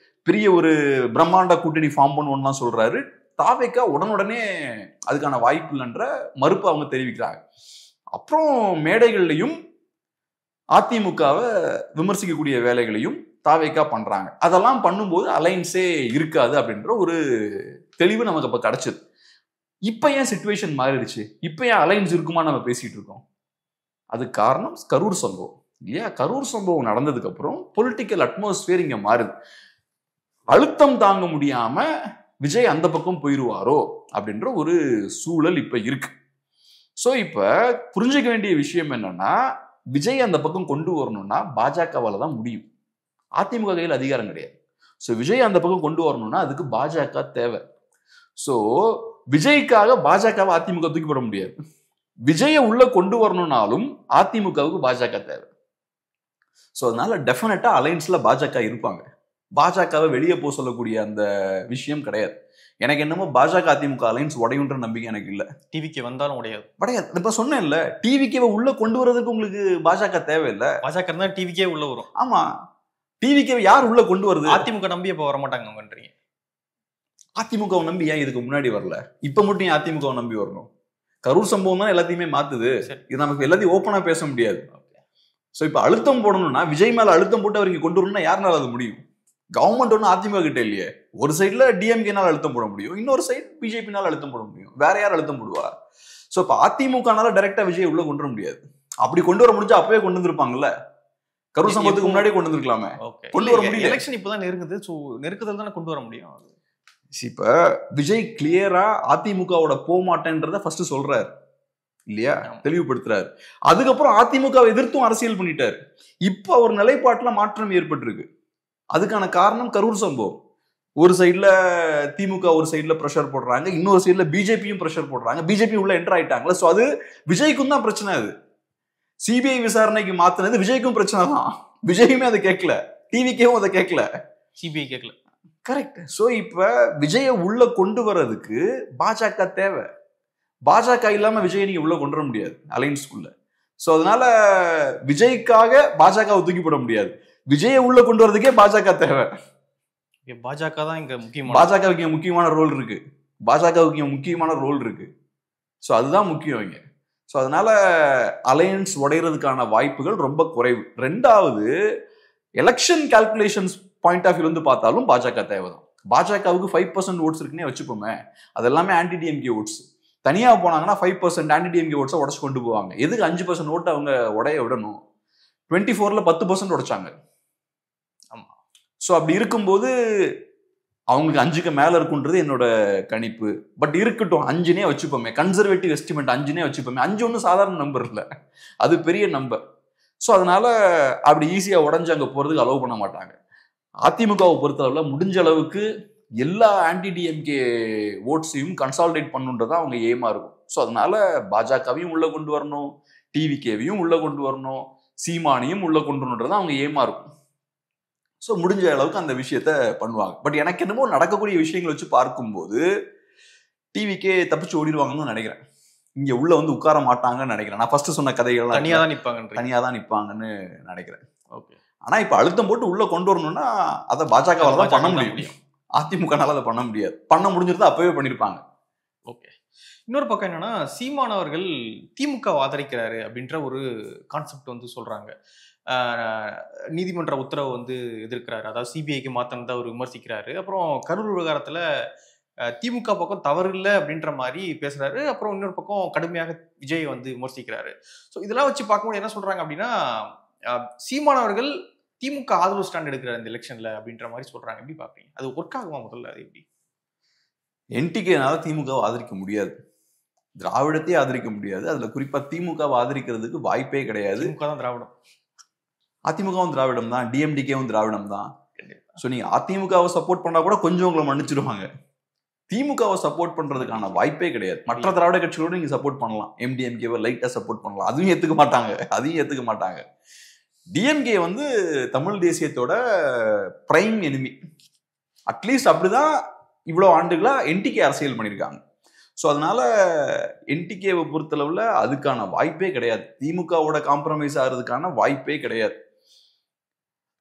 பெரிய ஒரு பிரம்மாண்ட கூட்டணி ஃபார்ம் பண்ணுவோம்லாம் சொல்றாரு. தாவேக்கா உடனுடனே அதுக்கான வாய்ப்பு இல்லைன்ற மறுப்பு அவங்க தெரிவிக்கிறாங்க. அப்புறம் மேடைகள்லையும் அதிமுகவை விமர்சிக்கக்கூடிய வேலைகளையும் தாவேக்கா பண்றாங்க. அதெல்லாம் பண்ணும்போது அலைன்ஸே இருக்காது அப்படின்ற ஒரு தெளிவு நமக்கு அப்ப கிடைச்சது. இப்ப ஏன் சிச்சுவேஷன் மாறிடுச்சு, இப்ப ஏன் அலைன்ஸ் இருக்குமா நம்ம பேசிட்டு இருக்கோம்? அது காரணம் கரூர் சம்பவம் இல்லையா? கரூர் சம்பவம் நடந்ததுக்கு அப்புறம் பொலிட்டிக்கல் அட்மாஸ்பியர் இங்க மாறுது. அழுத்தம் தாங்க முடியாம விஜய் அந்த பக்கம் போயிருவாரோ அப்படின்ற ஒரு சூழல் இப்ப இருக்கு. சோ இப்ப புரிஞ்சுக்க வேண்டிய விஷயம் என்னன்னா, விஜய் அந்த பக்கம் கொண்டு வரணும்னா பாஜகவால தான் முடியும். அதிமுக கையில் அதிகாரம் கிடையாது. சோ விஜய் அந்த பக்கம் கொண்டு வரணும்னா அதுக்கு பாஜக தேவை. சோ விஜய்க்காக பாஜகவை அதிமுக தூக்கி போட முடியாது. விஜயை உள்ள கொண்டு வரணும்னாலும் அதிமுகவுக்கு பாஜக தேவை. சோ அதனால டெஃபினட்டா அலைன்ஸ்ல பாஜக இருப்பாங்க. பாஜகவை வெளியே போக சொல்லக்கூடிய அந்த விஷயம் கிடையாது. எனக்கு என்னமோ பாஜக அதிமுக அலைன்ஸ் உடையுன்ற நம்பிக்கை எனக்கு இல்ல. டிவிக்கு வந்தாலும் உடையாது. இப்ப சொன்னேன்ல, டிவிக்கு உள்ள கொண்டு வரதுக்கு உங்களுக்கு பாஜக தேவையில்லை. பாஜக இருந்தா டிவிக்கே உள்ள வரும். ஆமா, டிவிக்கு யார் உள்ள கொண்டு வருது? அதிமுக நம்பி இப்ப வர மாட்டாங்க அவங்கன்றீங்க. அதிமுக நம்பி ஏன் இதுக்கு முன்னாடி வரல? இப்ப மட்டும் அதிமுக நம்பி வரணும்? கரூர் சம்பவம் தான் எல்லாத்தையுமே மாத்துது. இது நமக்கு எல்லாத்தையும் ஓப்பனா பேச முடியாது. சோ இப்ப அழுத்தம் போடணும்னா, விஜய் மேல அழுத்தம் போட்டு அவருக்கு கொண்டு வரணும்னா யாருனால அது முடியும்? கவர்மெண்ட் ஒன்றும் அதிமுக கிட்ட இல்லையே. ஒரு சைட்ல டிஎம்கேனால அழுத்தம் போட முடியும், இன்னொரு சைடு பிஜேபினால அழுத்தம் போட முடியும். வேற யார் அழுத்தம் போடுவா? சோ இப்ப அதிமுகனால டைரக்டா விஜய் உள்ள கொண்டு வர முடியாது. அப்படி கொண்டு வர முடிஞ்சா அப்பவே கொண்டு வந்திருப்பாங்கல்ல. கரூர் சம்பவத்துக்கு முன்னாடியே கொண்டு வந்திருக்கலாமே. கொண்டு வர முடியும். எலெக்ஷன் இப்பதான் நெருங்குது. சோ நெருக்குதல் தானே கொண்டு வர முடியும். இப்ப விஜய் கிளியரா அதிமுகவோட போக மாட்டேன்றத ஃபர்ஸ்ட் சொல்றாரு இல்லையா, தெளிவுபடுத்துறாரு. அதுக்கப்புறம் அதிமுகவை எதிர்த்தும் அரசியல் பண்ணிட்டாரு. இப்ப அவர் நிலைப்பாட்டுல மாற்றம் ஏற்பட்டிருக்கு. அதுக்கான காரணம் கரூர் சம்பவம். ஒரு சைட்ல திமுக ஒரு சைட்ல பிரஷர் போடுறாங்க, இன்னொரு சைட்ல பிஜேபியும் பிரஷர் போடுறாங்க. பிஜேபி உள்ள என்டர் ஆயிட்டாங்களா. சோ அது விஜய்க்கும் தான் பிரச்சனை. அது சிபிஐ விசாரணைக்கு மாத்தினது விஜய்க்கும் பிரச்சனை தான். விஜயுமே அதை கேட்கல, டிவிக்கும் அதை கேட்கல, சிபிஐ கேட்கல. கரெக்ட். சோ இப்ப விஜய உள்ள கொண்டு வர்றதுக்கு பாஜக தேவை. பாஜக இல்லாம விஜய் நீங்க உள்ள கொண்டு வர முடியாது அலைன்ஸ்குள்ள. சோ அதனால விஜய்க்காக பாஜகவை தூக்கி போட முடியாது. விஜய உள்ள கொண்டு வரதுக்கே பாஜக தேவை. பாஜக தான் இங்க முக்கியமான, பாஜகவுக்கு முக்கியமான ரோல் இருக்கு. பாஜகவுக்கு இங்க முக்கியமான ரோல் இருக்கு. ஸோ அதுதான் முக்கியம் இங்க. ஸோ அதனால அலையன்ஸ் உடைகிறதுக்கான வாய்ப்புகள் ரொம்ப குறைவு. ரெண்டாவது, election calculations point of view வந்து பார்த்தாலும் பாஜக தேவைதான். பாஜகவுக்கு 5% ஓட்ஸ் இருக்குன்னே வச்சுப்போமே, அது எல்லாமே ஆன்டி டிஎம்கே ஓட்ஸ். தனியா போனாங்கன்னா 5% ஆன்டி டிஎம்கே ஓட்ஸை உடச்சு கொண்டு போவாங்க. எதுக்கு 5% ஓட்டை அவங்க உடைய விடணும்? 24ல 10% உடைச்சாங்க. ஆமா. ஸோ அப்படி இருக்கும்போது அவங்களுக்கு 5க்கு மேல இருக்குன்றது என்னோட கணிப்பு. பட் இருக்கட்டும், 5னே வச்சுப்போமே, கன்சர்வேட்டிவ் எஸ்டிமேட் 5னே வச்சுப்போமே. 5 ஒன்றும் சாதாரண நம்பர் இல்லை, அது பெரிய நம்பர். ஸோ அதனால அப்படி ஈஸியா உடஞ்சு அங்கே போறதுக்கு அலோவ் பண்ண மாட்டாங்க. அதிமுகவை பொறுத்தளவுல முடிஞ்ச அளவுக்கு எல்லா ஆன்டி டிஎம்கே ஓட்ஸையும் கன்சாலிடேட் பண்ணுன்றதா அவங்க எய்மா இருக்கும். ஸோ அதனால பாஜகவையும் உள்ள கொண்டு வரணும், டிவிகேவையும் உள்ள கொண்டு வரணும், சீமானையும் உள்ள கொண்டு வரணுன்றதா அவங்க எய்மா இருக்கும். ஸோ முடிஞ்ச அளவுக்கு அந்த விஷயத்த பண்ணுவாங்க. பட் எனக்கு என்னமோ நடக்கக்கூடிய விஷயங்களை வச்சு பார்க்கும்போது டிவிக்கே தப்பிச்சு ஓடிடுவாங்கன்னு நினைக்கிறேன். இங்க உள்ள வந்து உட்கார மாட்டாங்கன்னு நினைக்கிறேன். நான் ஃபர்ஸ்ட் சொன்ன கதைகள் தனியா தான் நிற்பாங்கன்னு நினைக்கிறேன். ஓகே. ஆனா இப்ப அழுத்தம் போட்டு உள்ள கொண்டு வரணும்னா அதை பாஜகவால தான் பண்ண முடியும். அதிமுகனால அதை பண்ண முடியாது. பண்ண முடிஞ்சிருந்தா அப்பவே பண்ணிருப்பாங்க. ஓகே. இன்னொரு பக்கம் என்னன்னா, சீமான் அவர்கள் திமுக ஆதரிக்கிறாரு அப்படின்ற ஒரு கான்செப்ட் வந்து சொல்றாங்க. நீதிமன்ற உத்தரவை வந்து எதிர்க்கிறாரு, அதாவது சிபிஐக்கு மாத்தினதை அவர் விமர்சிக்கிறாரு. அப்புறம் கரூர் விவகாரத்துல திமுக பக்கம் தவறு இல்லை அப்படின்ற மாதிரி பேசுறாரு. அப்புறம் இன்னொரு பக்கம் கடுமையாக விஜய் வந்து விமர்சிக்கிறாரு. ஸோ இதெல்லாம் வச்சு பார்க்கும்போது என்ன சொல்றாங்க அப்படின்னா, சீமான் அவர்கள் திமுக ஆதரவு ஸ்டாண்ட் எடுக்கிறார் இந்த எலெக்ஷன்ல அப்படின்ற மாதிரி சொல்றாங்க. எப்படி பாப்பீங்க? அது ஒர்க் ஆகுமா? முதல்ல அது எப்படி? என்டிகேனால திமுகவை ஆதரிக்க முடியாது, திராவிடத்தையே ஆதரிக்க முடியாது. அதுல குறிப்பா திமுகவை ஆதரிக்கிறதுக்கு வாய்ப்பே கிடையாது. திமுக தான் திராவிடம், அதிமுகவும் திராவிடம் தான், டிஎம்டிகேவும் திராவிடம் தான். ஸோ நீங்க அதிமுகவை சப்போர்ட் பண்ணா கூட கொஞ்சம் உங்களை மன்னிச்சிருவாங்க. திமுகவை சப்போர்ட் பண்றதுக்கான வாய்ப்பே கிடையாது. மற்ற திராவிட கட்சிகளோட நீங்க சப்போர்ட் பண்ணலாம், எம்டிஎம்கேவை லைட்டா சப்போர்ட் பண்ணலாம், அதையும் ஏத்துக்க மாட்டாங்க. டிஎம்கே வந்து தமிழ் தேசியத்தோட பிரைம் எனிமி. அட்லீஸ்ட் அப்படிதான் இவ்வளவு ஆண்டுகளா என்டிகே அரசியல் பண்ணியிருக்காங்க. ஸோ அதனால என்டிகேவை பொறுத்தளவுல அதுக்கான வாய்ப்பே கிடையாது. திமுகவோட காம்ப்ரமைஸ் ஆகிறதுக்கான வாய்ப்பே கிடையாது.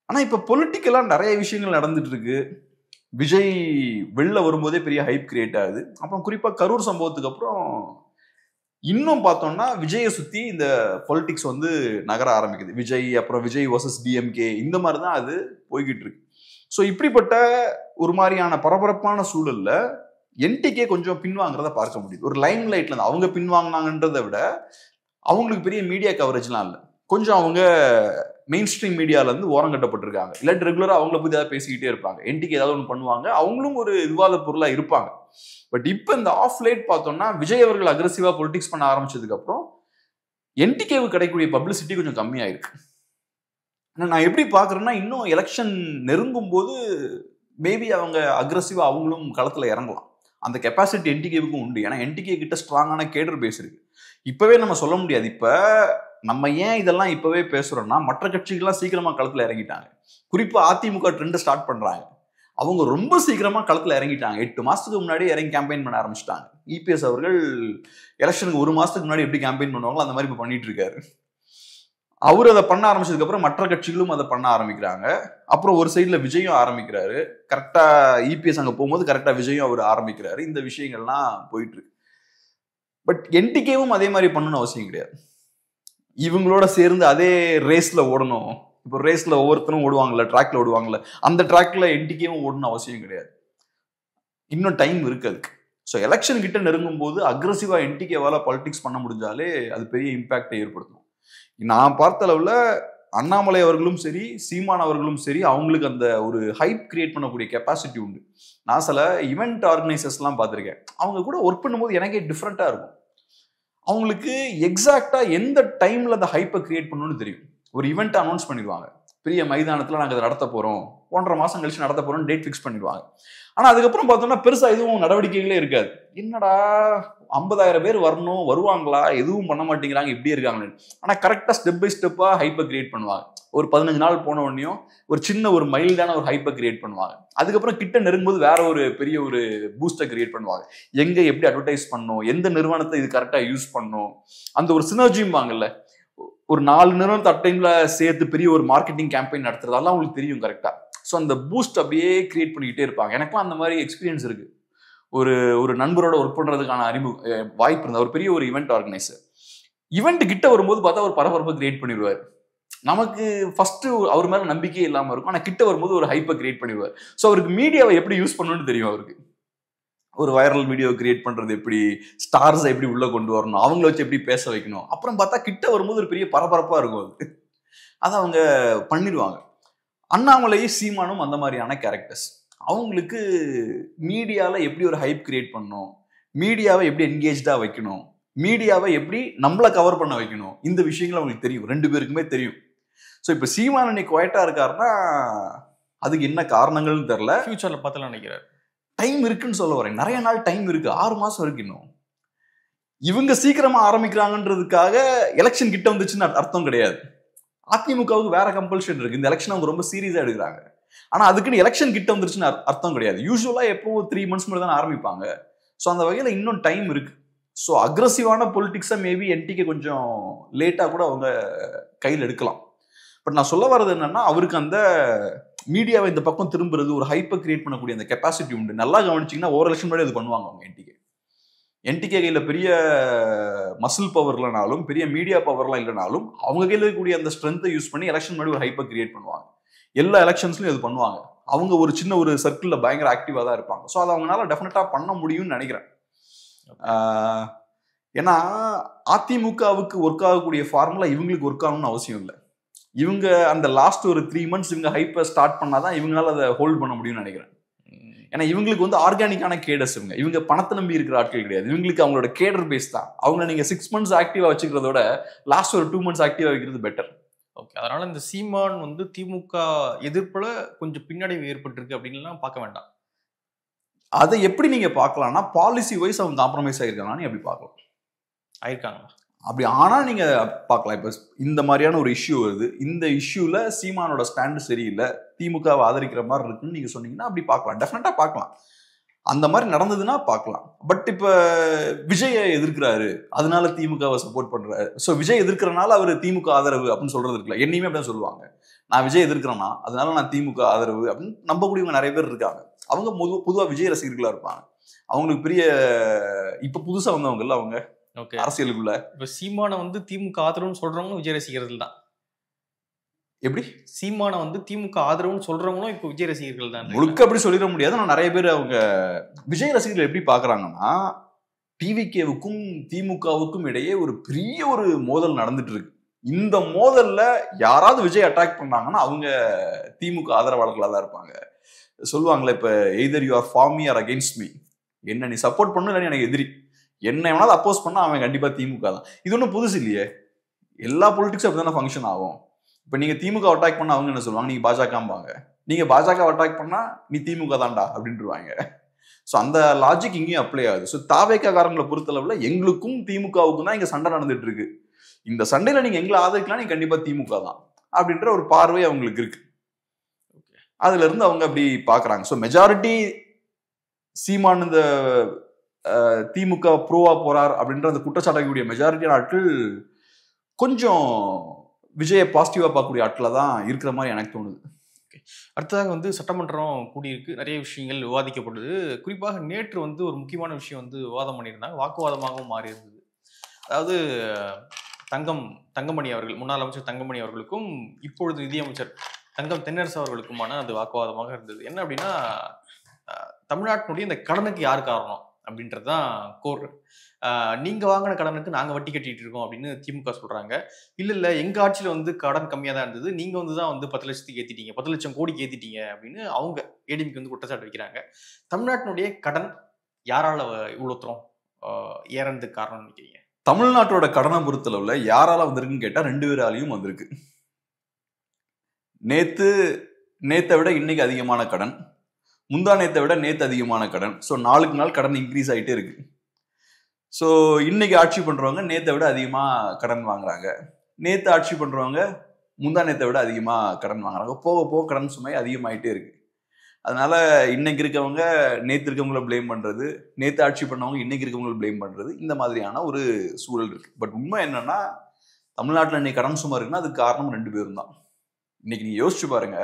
ஆனா இப்ப பொலிட்டிக்கலா நிறைய விஷயங்கள் நடந்துட்டு இருக்கு. விஜய் வெளில வரும்போதே பெரிய ஹைப் கிரியேட் ஆகுது. அப்புறம் குறிப்பா கரூர் சம்பவத்துக்கு அப்புறம் இன்னும் பார்த்தோம்னா விஜயை சுத்தி இந்த பொலிட்டிக்ஸ் வந்து நகர ஆரம்பிக்குது. விஜய், அப்புறம் விஜய் வர்சஸ் டிஎம்கே, இந்த மாதிரி தான் அது போய்கிட்டு இருக்கு. ஸோ இப்படிப்பட்ட ஒரு மாதிரியான பரபரப்பான சூழல்ல என்டிகே கொஞ்சம் பின்வாங்கிறத பார்க்க முடியுது. ஒரு லைம் லைட்ல இருந்து அவங்க பின்வாங்கினாங்கன்றதை விட அவங்களுக்கு பெரிய மீடியா கவரேஜ்லாம் இல்லை. கொஞ்சம் அவங்க மெயின் ஸ்ட்ரீம் மீடியால இருந்து ஓரம் கட்டப்பட்டிருக்காங்க. இல்லாட்டி ரெகுலரா அவங்கள பத்தி ஏதாவது பேசிக்கிட்டே இருப்பாங்க. என்டிகே ஏதாவது ஒன்று பண்ணுவாங்க, அவங்களும் ஒரு விவாத பொருளா இருப்பாங்க. பட் இப்ப இந்த ஆஃப் லைட் பார்த்தோம்னா விஜய் அவர்கள் அக்ரெசிவா பொலிட்டிக்ஸ் பண்ண ஆரம்பிச்சதுக்கு அப்புறம் என்டிகேவுக்கு கிடைக்கக்கூடிய பப்ளிசிட்டி கொஞ்சம் கம்மியாயிருக்கு. நான் எப்படி பாக்குறேன்னா, இன்னும் எலெக்ஷன் நெருங்கும் போது மேபி அவங்க அக்ரெசிவா அவங்களும் களத்துல இறங்கலாம். அந்த கெப்பாசிட்டி என்டிகேவுக்கும் உண்டு. ஏன்னா என்டிகே கிட்ட ஸ்ட்ராங்கான கேடர் பேஸ் இருக்கு. இப்பவே நம்ம சொல்ல முடியாது. இப்ப நம்ம ஏன் இதெல்லாம் இப்பவே பேசுறோம்னா, மற்ற கட்சிகள்லாம் சீக்கிரமா களத்துல இறங்கிட்டாங்க. குறிப்பா அதிமுக ட்ரெண்ட் ஸ்டார்ட் பண்றாங்க. அவங்க ரொம்ப சீக்கிரமா களத்துல இறங்கிட்டாங்க. 8 மாசத்துக்கு முன்னாடி இறங்கி கேம்பெயின் பண்ண ஆரம்பிச்சிட்டாங்க. இபிஎஸ் அவர்கள் எலெக்ஷனுக்கு 1 மாசத்துக்கு முன்னாடி எப்படி கேம்பெயின் பண்ணுவாங்களோ அந்த மாதிரி இப்ப பண்ணிட்டு இருக்காரு. அவர் அதை பண்ண ஆரம்பிச்சதுக்கு அப்புறம் மற்ற கட்சிகளும் அதை பண்ண ஆரம்பிக்கிறாங்க. அப்புறம் ஒரு சைட்ல விஜயும் ஆரம்பிக்கிறாரு. கரெக்டா இபிஎஸ் அங்க போகும்போது கரெக்டா விஜயும் அவர் ஆரம்பிக்கிறாரு. இந்த விஷயங்கள்லாம் போயிட்டு இருக்கு. பட் என்டிகேவும் அதே மாதிரி பண்ணணும்னு அவசியம் கிடையாது. இவங்களோட சேர்ந்து அதே ரேஸ்ல ஓடணும். இப்போ ரேஸ்ல ஒவ்வொருத்தரும் ஓடுவாங்கல்ல, ட்ராக்ல ஓடுவாங்கல்ல, அந்த ட்ராக்ல என்டிகேவும் ஓடணும் அவசியம் கிடையாது. இன்னும் டைம் இருக்கு அதுக்கு. ஸோ எலெக்ஷன் கிட்ட நெருங்கும் போது அக்ரெசிவா என்டிகேவால பாலிடிக்ஸ் பண்ண முடிஞ்சாலே அது பெரிய இம்பாக்டை ஏற்படுத்தும். நான் பார்த்த அளவுல அண்ணாமலை அவர்களும் சரி, சீமான் அவர்களும் சரி, அவங்களுக்கு அந்த ஒரு ஹைப் கிரியேட் பண்ணக்கூடிய கெப்பாசிட்டி உண்டு. நான் சில இவெண்ட் ஆர்கனைசர்ஸ்லாம் பார்த்துருக்கேன். அவங்க கூட ஒர்க் பண்ணும்போது எனக்கே டிஃப்ரெண்டா இருக்கும். அவங்களுக்கு எக்ஸாக்டா எந்த டைம்ல அந்த ஹைப்பை கிரியேட் பண்ணணும்னு தெரியும். ஒரு ஈவெண்ட் அனௌன்ஸ் பண்ணிடுவாங்க, பெரிய மைதானத்துல நாங்கள் அதை நடத்த போறோம், 1.5 மாசம் கழிச்சு நடத்த போறோம், டேட் ஃபிக்ஸ் பண்ணிடுவாங்க. ஆனா அதுக்கப்புறம் பார்த்தோம்னா பெருசா எதுவும் நடவடிக்கைகளே இருக்காது. என்னடா 50,000 பேர் வரணும், வருவாங்களா, எதுவும் பண்ண மாட்டேங்கிறாங்க, இப்படியே இருக்காங்க. ஆனா கரெக்டா ஸ்டெப் பை ஸ்டெப்பா ஹைப்பை கிரியேட் பண்ணுவாங்க. ஒரு 15 நாள் போன உடனேயும் ஒரு சின்ன ஒரு மைல்டான ஒரு ஹைப்பை கிரியேட் பண்ணுவாங்க. அதுக்கப்புறம் கிட்ட நெருங்கும்போது வேற ஒரு பெரிய ஒரு பூஸ்டை கிரியேட் பண்ணுவாங்க. எங்க எப்படி அட்வர்டைஸ் பண்ணணும், எந்த நிறுவனத்தை இது கரெக்டா யூஸ் பண்ணணும், அந்த ஒரு சினர்ஜியும் வாங்கல்ல, ஒரு 4 நிறுவனத்தை அட் டைம்ல சேர்த்து பெரிய ஒரு மார்க்கெட்டிங் கேம்பெயின் நடத்துறதெல்லாம் உங்களுக்கு தெரியும் கரெக்டா. ஸோ அந்த பூஸ்ட் அப்படியே கிரியேட் பண்ணிக்கிட்டே இருப்பாங்க. எனக்குலாம் அந்த மாதிரி எக்ஸ்பீரியன்ஸ் இருக்கு. ஒரு ஒரு நண்பரோட ஒர்க் பண்றதுக்கான வாய்ப்பு இருந்தா, ஒரு பெரிய ஒரு ஈவெண்ட் ஆர்கனைசர் ஈவெண்ட் கிட்ட வரும்போது பார்த்தா ஒரு பரபரப்பை கிரியேட் பண்ணிடுவார். நமக்கு ஃபர்ஸ்ட் அவர் மேல நம்பிக்கையே இல்லாம இருக்கும், ஆனா கிட்ட வரும்போது ஒரு ஹைப்பை கிரியேட் பண்ணிடுவார். ஸோ அவருக்கு மீடியாவை எப்படி யூஸ் பண்ணணும்னு தெரியும். அவருக்கு ஒரு வைரல் வீடியோ கிரியேட் பண்றது எப்படி, ஸ்டார்ஸை எப்படி உள்ள கொண்டு வரணும், அவங்கள வச்சு எப்படி பேச வைக்கணும். அப்புறம் பார்த்தா கிட்ட வரும்போது ஒரு பெரிய பரபரப்பா இருக்கும். அது அதை அவங்க பண்ணிடுவாங்க. அண்ணாமலையும் சீமானும் அந்த மாதிரியான கேரக்டர்ஸ். அவங்களுக்கு மீடியாவில் எப்படி ஒரு ஹைப் கிரியேட் பண்ணணும், மீடியாவை எப்படி என்கேஜா வைக்கணும், மீடியாவை எப்படி நம்மளை கவர் பண்ண வைக்கணும், இந்த விஷயங்கள் அவங்களுக்கு தெரியும், ரெண்டு பேருக்குமே தெரியும். ஸோ இப்போ சீமான் இன்னைக்கு குவைட்டா இருக்காருன்னா அதுக்கு என்ன காரணங்கள்னு தெரியல. ஃபியூச்சர்ல பார்த்தலாம் நினைக்கிறார். டைம் இருக்குன்னு சொல்ல வரேன், நிறைய நாள் டைம் இருக்கு, 6 மாசம் இருக்கு இன்னும். இவங்க சீக்கிரமா ஆரம்பிக்கிறாங்கன்றதுக்காக எலெக்ஷன் கிட்ட வந்துச்சுன்னு அர்த்தம் கிடையாது. அதிமுகவுக்கு வேற கம்பல்ஷன் இருக்கு, இந்த எலெக்ஷன் அவங்க ரொம்ப சீரியஸா எடுக்கிறாங்க. ஆனா அதுக்குன்னு எலெக்ஷன் கிட்ட வந்துருச்சுன்னு அர்த்தம் கிடையாது. யூஸ்வலா எப்பவும் 3 months முன்னாடி தான் ஆரம்பிப்பாங்க. ஸோ அந்த வகையில இன்னும் டைம் இருக்கு. ஸோ அக்ரெசிவான பொலிட்டிக்ஸை மேபி என்டிகே கொஞ்சம் லேட்டா கூட அவங்க கையில் எடுக்கலாம். பட் நான் சொல்ல வர்றது என்னன்னா, அவருக்கு அந்த மீடியாவை இந்த பக்கம் திரும்புறது, ஒரு ஹைப்பை கிரியேட் பண்ணக்கூடிய அந்த கெப்பாசிட்டி உண்டு. நல்லா கவனிச்சிங்கன்னா ஓவர் எலெக்ஷன் முன்னாடி அது பண்ணுவாங்க அவங்க. என்டிகே கையில் பெரிய மசில் பவர் இல்லைனாலும், பெரிய மீடியா பவர்லாம் இல்லைனாலும், அவங்க கையில் இருக்கக்கூடிய அந்த ஸ்ட்ரென்த்தை யூஸ் பண்ணி எலெக்ஷன் முன்னாடி ஒரு ஹைப்பை கிரியேட் பண்ணுவாங்க. எல்லா எலெக்ஷன்ஸ்லையும் இது பண்ணுவாங்க. அவங்க ஒரு சின்ன ஒரு சர்க்கிளில் பயங்கர ஆக்டிவாக தான் இருப்பாங்க. ஸோ அதை அவங்களால டெஃபினட்டாக பண்ண முடியும்னு நினைக்கிறேன். ஏன்னா அதிமுகவுக்கு ஒர்க் ஆகக்கூடிய ஃபார்முலா இவங்களுக்கு ஒர்க் ஆகணும்னு அவசியம் இல்லை. இவங்க அந்த லாஸ்ட் ஒரு 3 months இவங்க ஹைப்பை ஸ்டார்ட் பண்ணாதான் இவங்களால அதை ஹோல்ட் பண்ண முடியும்னு நினைக்கிறேன். ஏன்னா இவங்களுக்கு வந்து ஆர்கானிக்கான கேடர்ஸ், இவங்க பணத்தை நம்பி இருக்கிற ஆட்கள் கிடையாது. இவங்களுக்கு அவங்களோட கேடர் பேஸ் தான். அவங்க நீங்க 6 months ஆக்டிவா வச்சுக்கிறதோட லாஸ்ட் ஒரு 2 months ஆக்டிவா வைக்கிறது பெட்டர். ஓகே, அதனால இந்த சீமான் வந்து திமுக எதிர்ப்புல கொஞ்சம் பின்னடைவு ஏற்பட்டிருக்கு அப்படின்லாம் பார்க்க வேண்டாம். அதை எப்படி நீங்க பார்க்கலாம்னா, பாலிசி வைஸ் அவங்க காம்ப்ரமைஸ் ஆயிருக்காங்கன்னு எப்படி பார்க்கலாம்? ஆயிருக்காங்களா? அப்படி ஆனா நீங்க பார்க்கலாம். இப்ப இந்த மாதிரியான ஒரு இஷ்யூ வருது, இந்த இஷ்யூல சீமானோட ஸ்டாண்டு சரியில்லை, திமுகவை ஆதரிக்கிற மாதிரி இருக்குன்னு நீங்க சொன்னீங்கன்னா அப்படி பார்க்கலாம், டெஃபினட்டா பார்க்கலாம். அந்த மாதிரி நடந்ததுன்னா பார்க்கலாம். பட் இப்ப விஜயை எதிர்க்கிறாரு, அதனால திமுகவை சப்போர்ட் பண்றாரு. ஸோ விஜய் எதிர்க்கிறனால அவர் திமுக ஆதரவு அப்படின்னு சொல்றது இருக்குல்ல, என்னையுமே அப்படிதான் சொல்லுவாங்க. நான் விஜய் எதிர்க்கிறேன்னா அதனால நான் திமுக ஆதரவு அப்படின்னு நம்பக்கூடியவங்க நிறைய பேர் இருக்காங்க. அவங்க பொதுவாக விஜய் ரசிகர்களா இருப்பாங்க. அவங்களுக்கு பெரிய இப்ப புதுசா வந்தவங்கல்ல அவங்க அரசியலுக்குள்ள. இப்ப சீமானை வந்து திமுக ஆதரவுன்னு சொல்றவங்களும் விஜய் ரசிகர்கள் தான். எப்படி சீமானை வந்து திமுக ஆதரவுன்னு சொல்றவங்களும் இப்ப விஜய் ரசிகர்கள் தான். முழுக்க அப்படி சொல்லிட முடியாது. நான் நிறைய பேர் அவங்க விஜய் ரசிகர்கள் எப்படி பாக்குறாங்கன்னா, டிவிகேவுக்கும் திமுகவுக்கும் இடையே ஒரு பெரிய ஒரு மோதல் நடந்துட்டு இருக்கு. இந்த மோதல்ல யாராவது விஜய் அட்டாக் பண்ணாங்கன்னா அவங்க திமுக ஆதரவாளர்களா தான் இருப்பாங்க. சொல்லுவாங்களே, இப்ப either you are for me R against me, என்ன நீ சப்போர்ட் பண்ணு இல்லை எனக்கு எதிரி, என்ன வேணாலும் அப்போஸ் பண்ணா அவன் கண்டிப்பா திமுக தான். இது ஒன்றும் புதுசு இல்லையே, எல்லா பொலிட்டிக்ஸும் அப்படிதானே ஃபங்க்ஷன் ஆகும். இப்ப நீங்க திமுக அட்டாக் பண்ணா அவங்க என்ன சொல்லுவாங்க, நீங்க பாஜகம்பாங்க. நீங்க பாஜக அட்டாக் பண்ணா நீ திமுக தான்டா அப்படின்ட்டுருவாங்க. ஸோ அந்த லாஜிக் இங்கேயும் அப்ளை ஆகுது. ஸோ தாவேக்காரங்களை பொறுத்தளவுல எங்களுக்கும் திமுகவுக்கும் தான் இங்க சண்டை நடந்துட்டு இருக்கு. இந்த சண்டையில நீங்க எங்களை ஆதரிக்கலாம், நீங்க கண்டிப்பா திமுக தான் அப்படின்ற ஒரு பார்வை அவங்களுக்கு இருக்கு. அதுல இருந்து அவங்க அப்படி பாக்குறாங்க. ஸோ மெஜாரிட்டி சீமான் இந்த திமுக ப்ரோவா போறார் அப்படின்ற அந்த குற்றச்சாட்டக்கூடிய மெஜாரிட்டியான ஆட்கள் கொஞ்சம் விஜயை பாசிட்டிவா பார்க்கக்கூடிய ஆட்கள தான் இருக்கிற மாதிரி எனக்கு தோணுது. அடுத்ததாக வந்து சட்டமன்றம் கூடியிருக்கு, நிறைய விஷயங்கள் விவாதிக்கப்படுது. குறிப்பாக நேற்று வந்து ஒரு முக்கியமான விஷயம் வந்து விவாதம் பண்ணியிருந்தாங்க, வாக்குவாதமாகவும் மாறி இருந்தது. அதாவது தங்கமணி அவர்கள், முன்னாள் அமைச்சர் தங்கமணி அவர்களுக்கும் இப்பொழுது நிதியமைச்சர் தங்கம் தென்னரசு அவர்களுக்குமான அது வாக்குவாதமாக இருந்தது. என்ன அப்படின்னா, தமிழ்நாட்டினுடைய இந்த கடனுக்கு யார் காரணம் அப்படின்றதுதான் கோர். நீங்க வாங்கின கடனுக்கு நாங்க வட்டி கட்டிட்டு இருக்கோம் அப்படின்னு திமுக சொல்றாங்க. இல்ல எங்க ஆட்சியில வந்து கடன் கம்மியா தான் இருந்தது, நீங்க வந்துதான் வந்து 10 லட்சத்துக்கு ஏத்திட்டீங்க, 10 லட்சம் கோடிக்கு ஏத்திட்டீங்க அப்படின்னு அவங்க ஏடிஎம்கே வந்து குற்றச்சாட்டு வைக்கிறாங்க. தமிழ்நாட்டினுடைய கடன் யாரால இவ்வளவு தூரம் ஏறதுக்கு காரணம் நினைக்கிறீங்க? தமிழ்நாட்டோட கடனை பொறுத்தளவுல யாரால வந்திருக்குன்னு கேட்டா 2 பேராலையும் வந்திருக்கு. நேத்தை விட இன்னைக்கு அதிகமான கடன், முந்தா நேத்தை விட நேத்து அதிகமான கடன். ஸோ நாளுக்கு நாள் கடன் இன்க்ரீஸ் ஆகிட்டே இருக்கு. ஸோ இன்னைக்கு ஆட்சி பண்றவங்க நேத்தை விட அதிகமா கடன் வாங்குறாங்க, நேத்து ஆட்சி பண்றவங்க முந்தா நேத்தை விட அதிகமா கடன் வாங்குறாங்க. போக போக கடன் சுமை அதிகமாயிட்டே இருக்கு. அதனால இன்னைக்கு இருக்கவங்க நேத்து இருக்கவங்கள பிளேம் பண்றது, நேத்து ஆட்சி பண்ணவங்க இன்னைக்கு இருக்கவங்களை பிளேம் பண்றது, இந்த மாதிரியான ஒரு சூழல் இருக்கு. பட் உண்மை என்னன்னா, தமிழ்நாட்டில் இன்னைக்கு கடன் சுமை இருக்குன்னா அதுக்கு காரணம் 2 பேரும் தான். இன்னைக்கு நீங்க யோசிச்சு பாருங்க,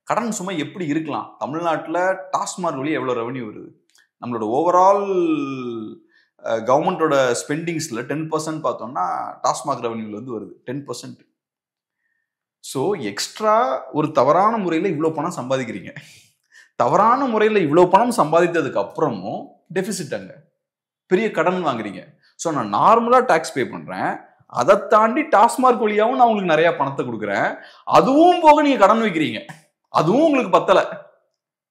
கடன் சுமை எப்படி இருக்கலாம்? தமிழ்நாட்டில் டாஸ்மார்க் வழியா எவ்வளவு ரெவன்யூ வருது? நம்மளோட ஓவரால் கவர்மெண்டோட ஸ்பெண்டிங்ஸில் 10% பார்த்தோம்னா டாஸ்மாக் ரெவன்யூலேருந்து வருது 10%. ஸோ எக்ஸ்ட்ரா ஒரு தவறான முறையில் இவ்வளோ பணம் சம்பாதிக்கிறீங்க. தவறான முறையில் இவ்வளோ பணம் சம்பாதித்ததுக்கு அப்புறமும் டெபிசிட் அங்கே பெரிய கடன் வாங்குறீங்க. ஸோ நான் நார்மலாக டேக்ஸ் பே பண்ணுறேன், அதை தாண்டி டாஸ்மாக் வழியாகவும் நான் உங்களுக்கு நிறைய பணத்தை கொடுக்குறேன், அதுவும் போக நீங்கள் கடன் வைக்கிறீங்க, அதுவும் உங்களுக்கு பத்தலை.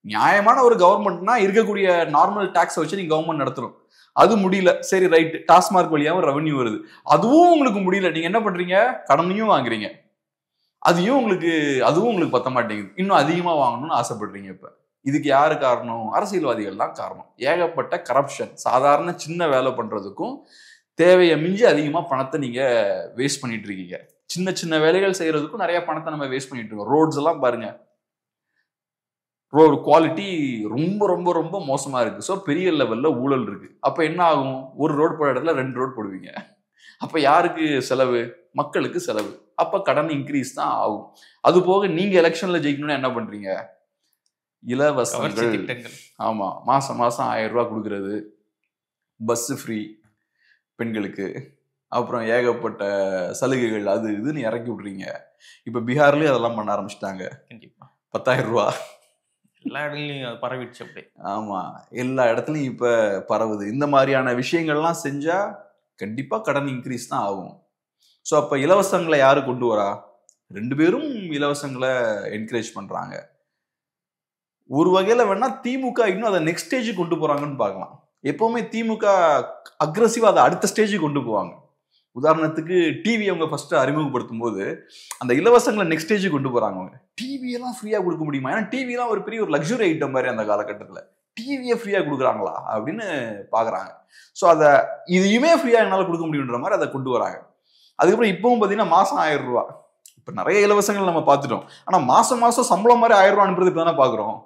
நியாயமான ஒரு கவர்மெண்ட்னா இருக்கக்கூடிய நார்மல் டேக்ஸை வச்சு நீங்கள் கவர்மெண்ட் நடத்தணும். அது முடியல, சரி ரைட், டாஸ்மாக் வழியாகவும் ரெவன்யூ வருது, அதுவும் உங்களுக்கு முடியல. நீங்கள் என்ன பண்ணுறீங்க, கடனையும் வாங்குறீங்க, அதுவும் உங்களுக்கு பத்த மாட்டேங்குது, இன்னும் அதிகமாக வாங்கணும்னு ஆசைப்படுறீங்க. இப்போ இதுக்கு யாரு காரணம்? அரசியல்வாதிகள் தான் காரணம். ஏகப்பட்ட கரப்ஷன். சாதாரண சின்ன வேலை பண்றதுக்கும் தேவையை மிஞ்சி அதிகமாக பணத்தை நீங்க வேஸ்ட் பண்ணிட்டு இருக்கீங்க. சின்ன சின்ன வேலைகள் செய்யறதுக்கும் நிறைய பணத்தை நம்ம வேஸ்ட் பண்ணிட்டு இருக்கோம். ரோட்ஸ் எல்லாம் பாருங்க, ரோடு குவாலிட்டி ரொம்ப ரொம்ப ரொம்ப மோசமா இருக்கு. ஸோ பெரிய லெவல்ல ஊழல் இருக்கு. அப்ப என்ன ஆகும்? ஒரு ரோடு போட இடத்துல 2 ரோடு போடுவீங்க. அப்ப யாருக்கு செலவு? மக்களுக்கு செலவு. அப்ப கடன் இன்க்ரீஸ் தான் ஆகும். அது போக நீங்க எலெக்ஷன்ல ஜெயிக்கணும்னு என்ன பண்றீங்க? இலவசங்கள். ஆமா, மாசம் மாசம் 1000 ரூபாய் கொடுக்கறது, பஸ் ஃப்ரீ பெண்களுக்கு, அப்புறம் ஏகப்பட்ட சலுகைகள், அது இதுன்னு இறக்கி விடுறீங்க. இப்ப பீகார்லயும் அதெல்லாம் பண்ண ஆரம்பிச்சுட்டாங்க. 10,000 ரூபாய் எல்லா இடத்துலயும் பரவிடுச்சு. அப்படி ஆமா, எல்லா இடத்துலயும் இப்ப பரவுது. இந்த மாதிரியான விஷயங்கள்லாம் செஞ்சா கண்டிப்பா கடன் இன்க்ரீஸ் தான் ஆகும். ஸோ அப்ப இலவசங்களை யாரு கொண்டு வரா? 2 பேரும் இலவசங்களை என்கரேஜ் பண்றாங்க. ஒரு வகையில வேணா திமுக இன்னும் அதை நெக்ஸ்ட் ஸ்டேஜுக்கு கொண்டு போறாங்கன்னு பார்க்கலாம். எப்பவுமே திமுக அக்ரெசிவா அதை அடுத்த ஸ்டேஜுக்கு கொண்டு போவாங்க. உதாரணத்துக்கு டிவி அவங்க ஃபர்ஸ்ட் அறிமுகப்படுத்தும் போது அந்த இலவசங்களை நெக்ஸ்ட் ஸ்டேஜுக்கு கொண்டு போறாங்க. அவங்க டிவியெல்லாம் ஃப்ரீயா கொடுக்க முடியுமா? ஏன்னா டிவிலாம் ஒரு பெரிய ஒரு லக்ஸுரி ஐட்டம் மாதிரி அந்த காலகட்டத்தில். டிவியை ஃப்ரீயா கொடுக்குறாங்களா அப்படின்னு பாக்குறாங்க. ஸோ அதை இதையுமே ஃப்ரீயா என்னால் கொடுக்க முடியுன்ற மாதிரி அதை கொண்டு வராங்க. அதுக்கப்புறம் இப்பவும் பார்த்தீங்கன்னா மாசம் 1000 ரூபா. இப்போ நிறைய இலவசங்கள் நம்ம பார்த்துட்டோம். ஆனால் மாசம் மாசம் சம்பளம் மாதிரி 1000 ரூபா அனுப்புறது இப்போ தானே பார்க்குறோம்.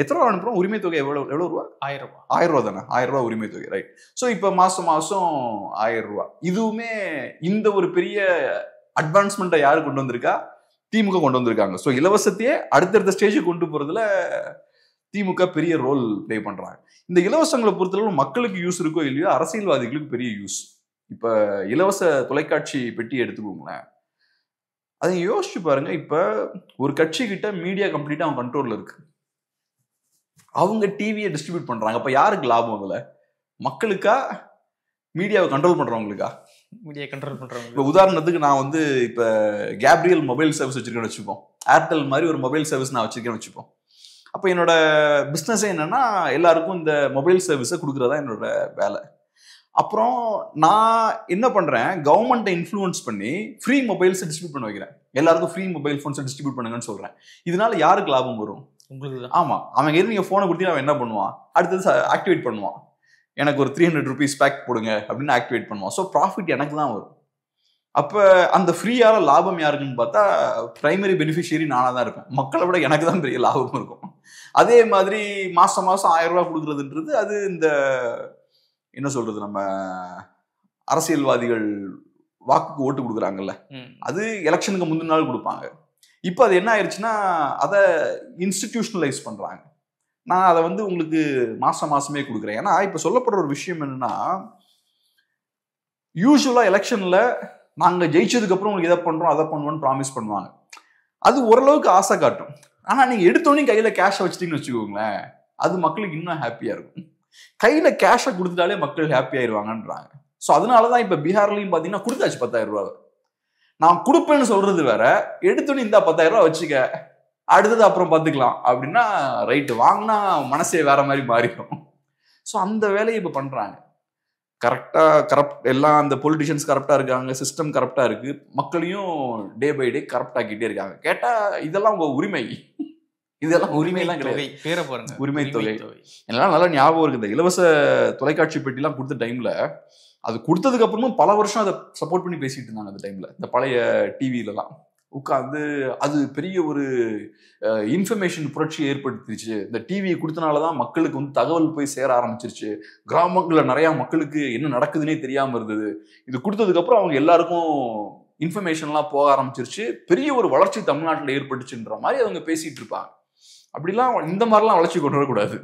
எத்தனை ரூபா அனுப்புறோம்? உரிமை தொகை எவ்வளவு ரூபா? 1000 ரூபா தானே. 1000 ரூபா உரிமை தொகை, ரைட். ஸோ இப்போ மாசம் மாசம் 1000 ரூபா. இதுவுமே இந்த ஒரு பெரிய அட்வான்ஸ்மெண்ட்டை யாரு கொண்டு வந்திருக்கா? திமுக கொண்டு வந்திருக்காங்க. ஸோ இலவசத்தையே அடுத்தடுத்த ஸ்டேஜுக்கு கொண்டு போறதுல திமுக பெரிய ரோல் பிளே பண்றாங்க. இந்த இலவசங்களை பொறுத்தளவு மக்களுக்கு யூஸ் இருக்கோ இல்லையோ, அரசியல்வாதிகளுக்கு பெரிய யூஸ். இப்ப இலவச தொலைக்காட்சி பெட்டி எடுத்துக்கோங்களேன், அதை யோசிச்சு பாருங்க. இப்ப ஒரு கட்சி கிட்ட மீடியா கம்ப்ளீட்டா அவங்க கண்ட்ரோல்ல இருக்கு, அவங்க டிவியை டிஸ்ட்ரிபியூட் பண்றாங்க. அப்ப யாருக்கு லாபம்? அதுல மக்களுக்கா, மீடியாவை கண்ட்ரோல் பண்றவங்களுக்கா? மீடியா கண்ட்ரோல் பண்றவங்க. இப்ப உதாரணத்துக்கு நான் இப்ப கேப்ரியல் மொபைல் சர்வீஸ் வச்சிருக்கேன்னு வச்சுப்போம். ஏர்டெல் மாதிரி ஒரு மொபைல் சர்வீஸ் நான் வச்சிருக்கேன்னு வச்சுப்போம். அப்ப என்னோட பிசினஸே என்னன்னா, எல்லாருக்கும் இந்த மொபைல் சர்வீஸை கொடுக்கறதா என்னோட வேலை. அப்புறம் நான் என்ன பண்றேன், கவர்மெண்ட்டை இன்ஃப்ளூயன்ஸ் பண்ணி ஃப்ரீ மொபைல்ஸ் டிஸ்ட்ரிபியூட் பண்ண வைக்கிறேன். எல்லாருக்கும் ஃப்ரீ மொபைல் ஃபோன்ஸை டிஸ்ட்ரிபியூட் பண்ணுங்கன்னு சொல்றேன். இதனால யாருக்கு லாபம் வரும்? உங்களுக்கு. ஆமா, அவங்க எது நீங்க போனை கொடுத்தீங்கன்னா அவன் என்ன பண்ணுவான்? அடுத்தது ஆக்டிவேட் பண்ணுவான். எனக்கு ஒரு 300 rupees பேக் போடுங்க அப்படின்னு ஆக்டிவேட் பண்ணுவான். ஸோ ப்ராஃபிட் எனக்கு தான் வரும். அப்போ அந்த ஃப்ரீயால லாபம் யாருக்குன்னு பார்த்தா பிரைமரி பெனிஃபிஷியரி நானாக தான் இருப்பேன். மக்களை விட எனக்கு தான் பெரிய லாபம் இருக்கும். அதே மாதிரி மாசம் மாசம் 1000 ரூபாய் கொடுக்குறதுன்றது அது இந்த என்ன சொல்றது, நம்ம அரசியல்வாதிகள் வாக்குக்கு ஓட்டு கொடுக்குறாங்கல்ல, அது எலெக்ஷனுக்கு முந்தின நாள் கொடுப்பாங்க. இப்போ அது என்ன ஆயிடுச்சுன்னா அதை இன்ஸ்டிடியூஷனலைஸ் பண்றாங்க. நான் அதை உங்களுக்கு மாசம் மாசமே கொடுக்குறேன். ஏன்னா இப்போ சொல்லப்படுற ஒரு விஷயம் என்னன்னா, யூஸ்வலா எலெக்ஷன்ல நாங்கள் ஜெயிச்சதுக்கு அப்புறம் உங்களுக்கு இதை பண்றோம் அதை பண்ணுவோம்னு ப்ராமிஸ் பண்ணுவாங்க. அது ஓரளவுக்கு ஆசை காட்டும். ஆனா நீங்க எடுத்தோடனே கையில கேஷை வச்சுட்டீங்கன்னு வச்சுக்கோங்களேன், அது மக்களுக்கு இன்னும் ஹாப்பியா இருக்கும். கையில கேஷை கொடுத்துட்டாலே மக்கள் ஹாப்பி ஆயிடுவாங்கன்றாங்க. ஸோ அதனாலதான் இப்ப பீகார்லயும் பாத்தீங்கன்னா கொடுத்தாச்சு 10,000 ரூபாய். நான் கொடுப்பேன்னு சொல்றது வேற, எடுத்தோடனே இந்த 10,000 ரூபாய் வச்சுக்க, அடுத்தது அப்புறம் பார்த்துக்கலாம் அப்படின்னா ரைட்டு, வாங்கினா மனசே வேற மாதிரி மாறிடும். ஸோ அந்த வேலையை இப்ப பண்றாங்க. கரெக்டா கரப்ட் எல்லாம் அந்த பொலிட்டிஷியன்ஸ் கரெக்டா இருக்காங்க, சிஸ்டம் கரெக்டா இருக்கு, மக்களையும் டே பை டே கரெக்ட் ஆக்கிட்டே இருக்காங்க. கேட்டா இதெல்லாம் உங்க உரிமை, இதெல்லாம் உரிமையெல்லாம் கிடையாது, பேரை பாருங்க, உரிமை தொகை. எல்லாம் நல்லா ஞாபகம் இருக்கு. இந்த இலவச தொலைக்காட்சி பெட்டிலாம் கொடுத்த டைம்ல, அது கொடுத்ததுக்கு அப்புறமும் பல வருஷம் அதை சப்போர்ட் பண்ணி பேசிட்டு இருந்தாங்க. அந்த டைம்ல இந்த பழைய டிவிலலாம் உட்காந்து அது பெரிய ஒரு இன்ஃபர்மேஷன் புரட்சி ஏற்படுத்திருச்சு. இந்த டிவியை கொடுத்தனாலதான் மக்களுக்கு தகவல் போய் சேர ஆரம்பிச்சிருச்சு. கிராமங்களில் நிறைய மக்களுக்கு என்ன நடக்குதுன்னே தெரியாம இருந்தது. இது கொடுத்ததுக்கு அப்புறம் அவங்க எல்லாருக்கும் இன்ஃபர்மேஷன்லாம் போக ஆரம்பிச்சிருச்சு. பெரிய ஒரு வளர்ச்சி தமிழ்நாட்டில் ஏற்பட்டுச்சுன்ற மாதிரி அவங்க பேசிட்டு இருப்பாங்க. அப்படிலாம் இந்த மாதிரிலாம் வளர்ச்சி கொண்டு வரக்கூடாது.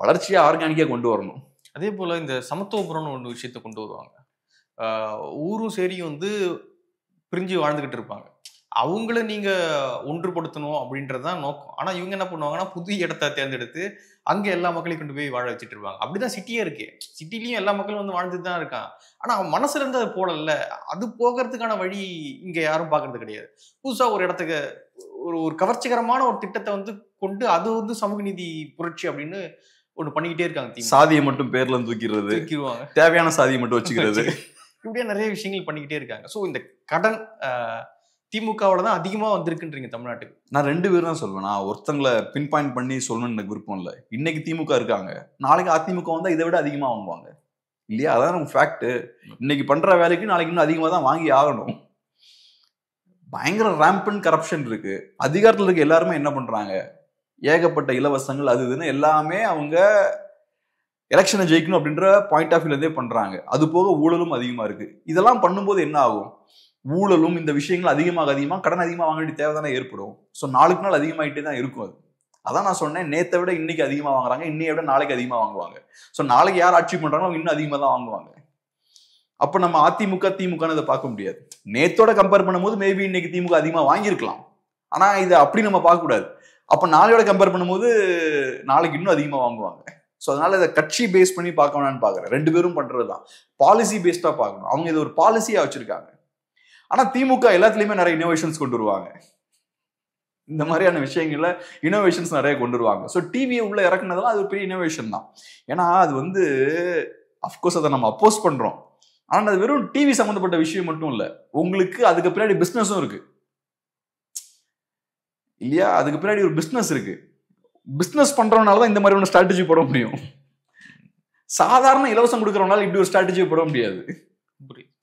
வளர்ச்சியை ஆர்கானிக்கா கொண்டு வரணும். அதே போல இந்த சமத்துவபுரம்னு ஒன்று விஷயத்தை கொண்டு வருவாங்க. ஊரும் சரி வந்து பிரிஞ்சு வாழ்ந்துகிட்டு இருப்பாங்க. அவங்கள நீங்க ஒன்றுபடுத்தணும் அப்படின்றதுதான் நோக்கம். ஆனா இவங்க என்ன பண்ணுவாங்கன்னா புது இடத்த தேர்ந்தெடுத்து அங்க எல்லா மக்களையும் கொண்டு போய் வாழ வச்சுட்டு இருப்பாங்க. அப்படிதான் சிட்டியே இருக்கு. சிட்டிலயும் எல்லா மக்களும் வந்து வாழ்ந்துட்டு தான் இருக்கான். ஆனா அவன் மனசுல இருந்து அது போடல. அது போகிறதுக்கான வழி இங்க யாரும் பாக்குறது கிடையாது. புதுசா ஒரு இடத்துக்கு ஒரு கவர்ச்சிகரமான ஒரு திட்டத்தை வந்து கொண்டு அது வந்து சமூக நீதி புரட்சி அப்படின்னு ஒண்ணு பண்ணிக்கிட்டே இருக்காங்க. சாதியை மட்டும் பேர்ல தூக்கிடுறது, தூக்கிடுவாங்க, தேவையான சாதியை மட்டும் வச்சுக்கிறது, இப்படியே நிறைய விஷயங்கள் பண்ணிக்கிட்டே இருக்காங்க. ஸோ இந்த கடன் திமுகவோட தான் அதிகமா வந்திருக்குன்றீங்க தமிழ்நாட்டுக்கு. நான் 2 பேரும் தான் சொல்லுவேன். நான் ஒருத்தங்களை பின் பாயிண்ட் பண்ணி சொல்லணும்னு எனக்கு விருப்பம் இல்லை. இன்னைக்கு திமுக இருக்காங்க, நாளைக்கு அதிமுக வந்தா இதை விட அதிகமா வாங்குவாங்க இல்லையா? அதான் நம்ம ஃபேக்ட். இன்னைக்கு பண்ற வேலைக்கு நாளைக்கு இன்னும் அதிகமா தான் வாங்கி ஆகணும். பயங்கர ரேம்பன் கரப்ஷன் இருக்கு. அதிகாரத்தில் இருக்க எல்லாருமே என்ன பண்றாங்க, ஏகப்பட்ட இலவசங்கள் அது இதுன்னு எல்லாமே அவங்க எலெக்ஷனை ஜெயிக்கணும் அப்படின்ற பாயிண்ட் ஆஃப் வியூல இருந்தே பண்றாங்க. அது போக ஊழலும் அதிகமா இருக்கு. இதெல்லாம் பண்ணும்போது என்ன ஆகும், ஊழலும் இந்த விஷயங்கள் அதிகமாக கடன் அதிகமாக வாங்க வேண்டிய தேவை தானே ஏற்படும். ஸோ நாளுக்கு நாள் அதிகமாகிட்டே தான் இருக்கும். அது அதான் நான் சொன்னேன், நேற்றை விட இன்னைக்கு அதிகமாக வாங்குறாங்க, இன்னையை விட நாளைக்கு அதிகமாக வாங்குவாங்க. ஸோ நாளைக்கு யார் ஆட்சி பண்றாங்களோ அவங்க இன்னும் அதிகமாக தான் வாங்குவாங்க. அப்போ நம்ம அதிமுக திமுகன்னு இதை பார்க்க முடியாது. நேத்தோட கம்பேர் பண்ணும்போது மேபி இன்னைக்கு திமுக அதிகமாக வாங்கியிருக்கலாம், ஆனா இதை அப்படி நம்ம பார்க்கக்கூடாது. அப்போ நாளையோட கம்பேர் பண்ணும்போது நாளைக்கு இன்னும் அதிகமாக வாங்குவாங்க. ஸோ அதனால இதை கட்சி பேஸ் பண்ணி பார்க்க வேணான்னு பார்க்குறேன். 2 பேரும் பண்றது தான் பாலிசி பேஸ்டா பார்க்கணும். அவங்க இதை ஒரு பாலிசியா வச்சிருக்காங்க. ஆனா திமுக எல்லாத்துலயுமே நிறைய இனோவேஷன்ஸ் கொண்டு வருவாங்க. இந்த மாதிரியான விஷயங்கள்ல இனோவேஷன்ஸ் நிறைய கொண்டு வருவாங்க. ஸோ டிவியை உள்ள இறக்குனதெல்லாம் அது ஒரு பெரிய இனோவேஷன் தான். ஏன்னா அது வந்து அஃப்கோர்ஸ் அதை நம்ம அப்போஸ் பண்றோம். ஆனா அது வெறும் டிவி சம்பந்தப்பட்ட விஷயம் மட்டும் இல்ல, உங்களுக்கு அதுக்கு பின்னாடி பிசினஸும் இருக்கு இல்லையா? அதுக்கு பின்னாடி ஒரு பிசினஸ் இருக்கு. பிசினஸ் பண்றவனால தான் இந்த மாதிரி ஒரு ஸ்ட்ராட்டஜி போட முடியும். சாதாரண இலவசம் கொடுக்கறவனால இப்படி ஒரு ஸ்ட்ராட்டஜி போட முடியாது.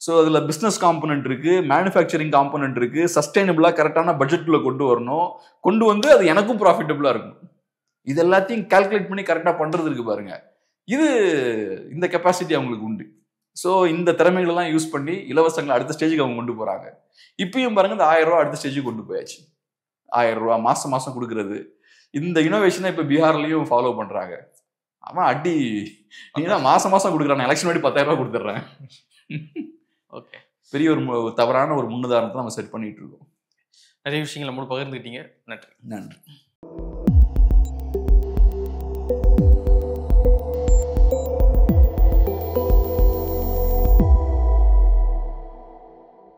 ஸோ அதில் பிஸ்னஸ் காம்பனன்ட் இருக்கு, மேனுஃபேக்சரிங் காம்பனன்ட் இருக்கு, சஸ்டைனபிளாக கரெக்டான பட்ஜெட்குள்ள கொண்டு வரணும், கொண்டு வந்து அது எனக்கும் ப்ராஃபிட்டபிளாக இருக்கும். இது எல்லாத்தையும் கால்குலேட் பண்ணி கரெக்டாக பண்றது இருக்கு பாருங்க. இது இந்த கெப்பாசிட்டி அவங்களுக்கு உண்டு. ஸோ இந்த திறமைகளெல்லாம் யூஸ் பண்ணி இலவசங்களை அடுத்த ஸ்டேஜுக்கு அவங்க கொண்டு போறாங்க. இப்பயும் பாருங்க, இந்த 1000 ரூபா அடுத்த ஸ்டேஜுக்கு கொண்டு போயாச்சு. 1000 ரூபா மாசம் மாசம் கொடுக்கறது, இந்த இனோவேஷனை இப்போ பீகார்லயும் ஃபாலோ பண்றாங்க. அவன் அடி, நீ தான் மாசம் மாசம் கொடுக்குறான், எலெக்ஷன் முன்னாடி 10,000 ரூபாய் கொடுத்துட்றேன். ஓகே, பெரிய ஒரு தவறான ஒரு முன்னுதாரணத்தை நம்ம செட் பண்ணிட்டு இருக்கோம். நிறைய விஷயங்கள் நம்மளோட பகிர்ந்துக்கிட்டீங்க. நன்றி. நன்றி.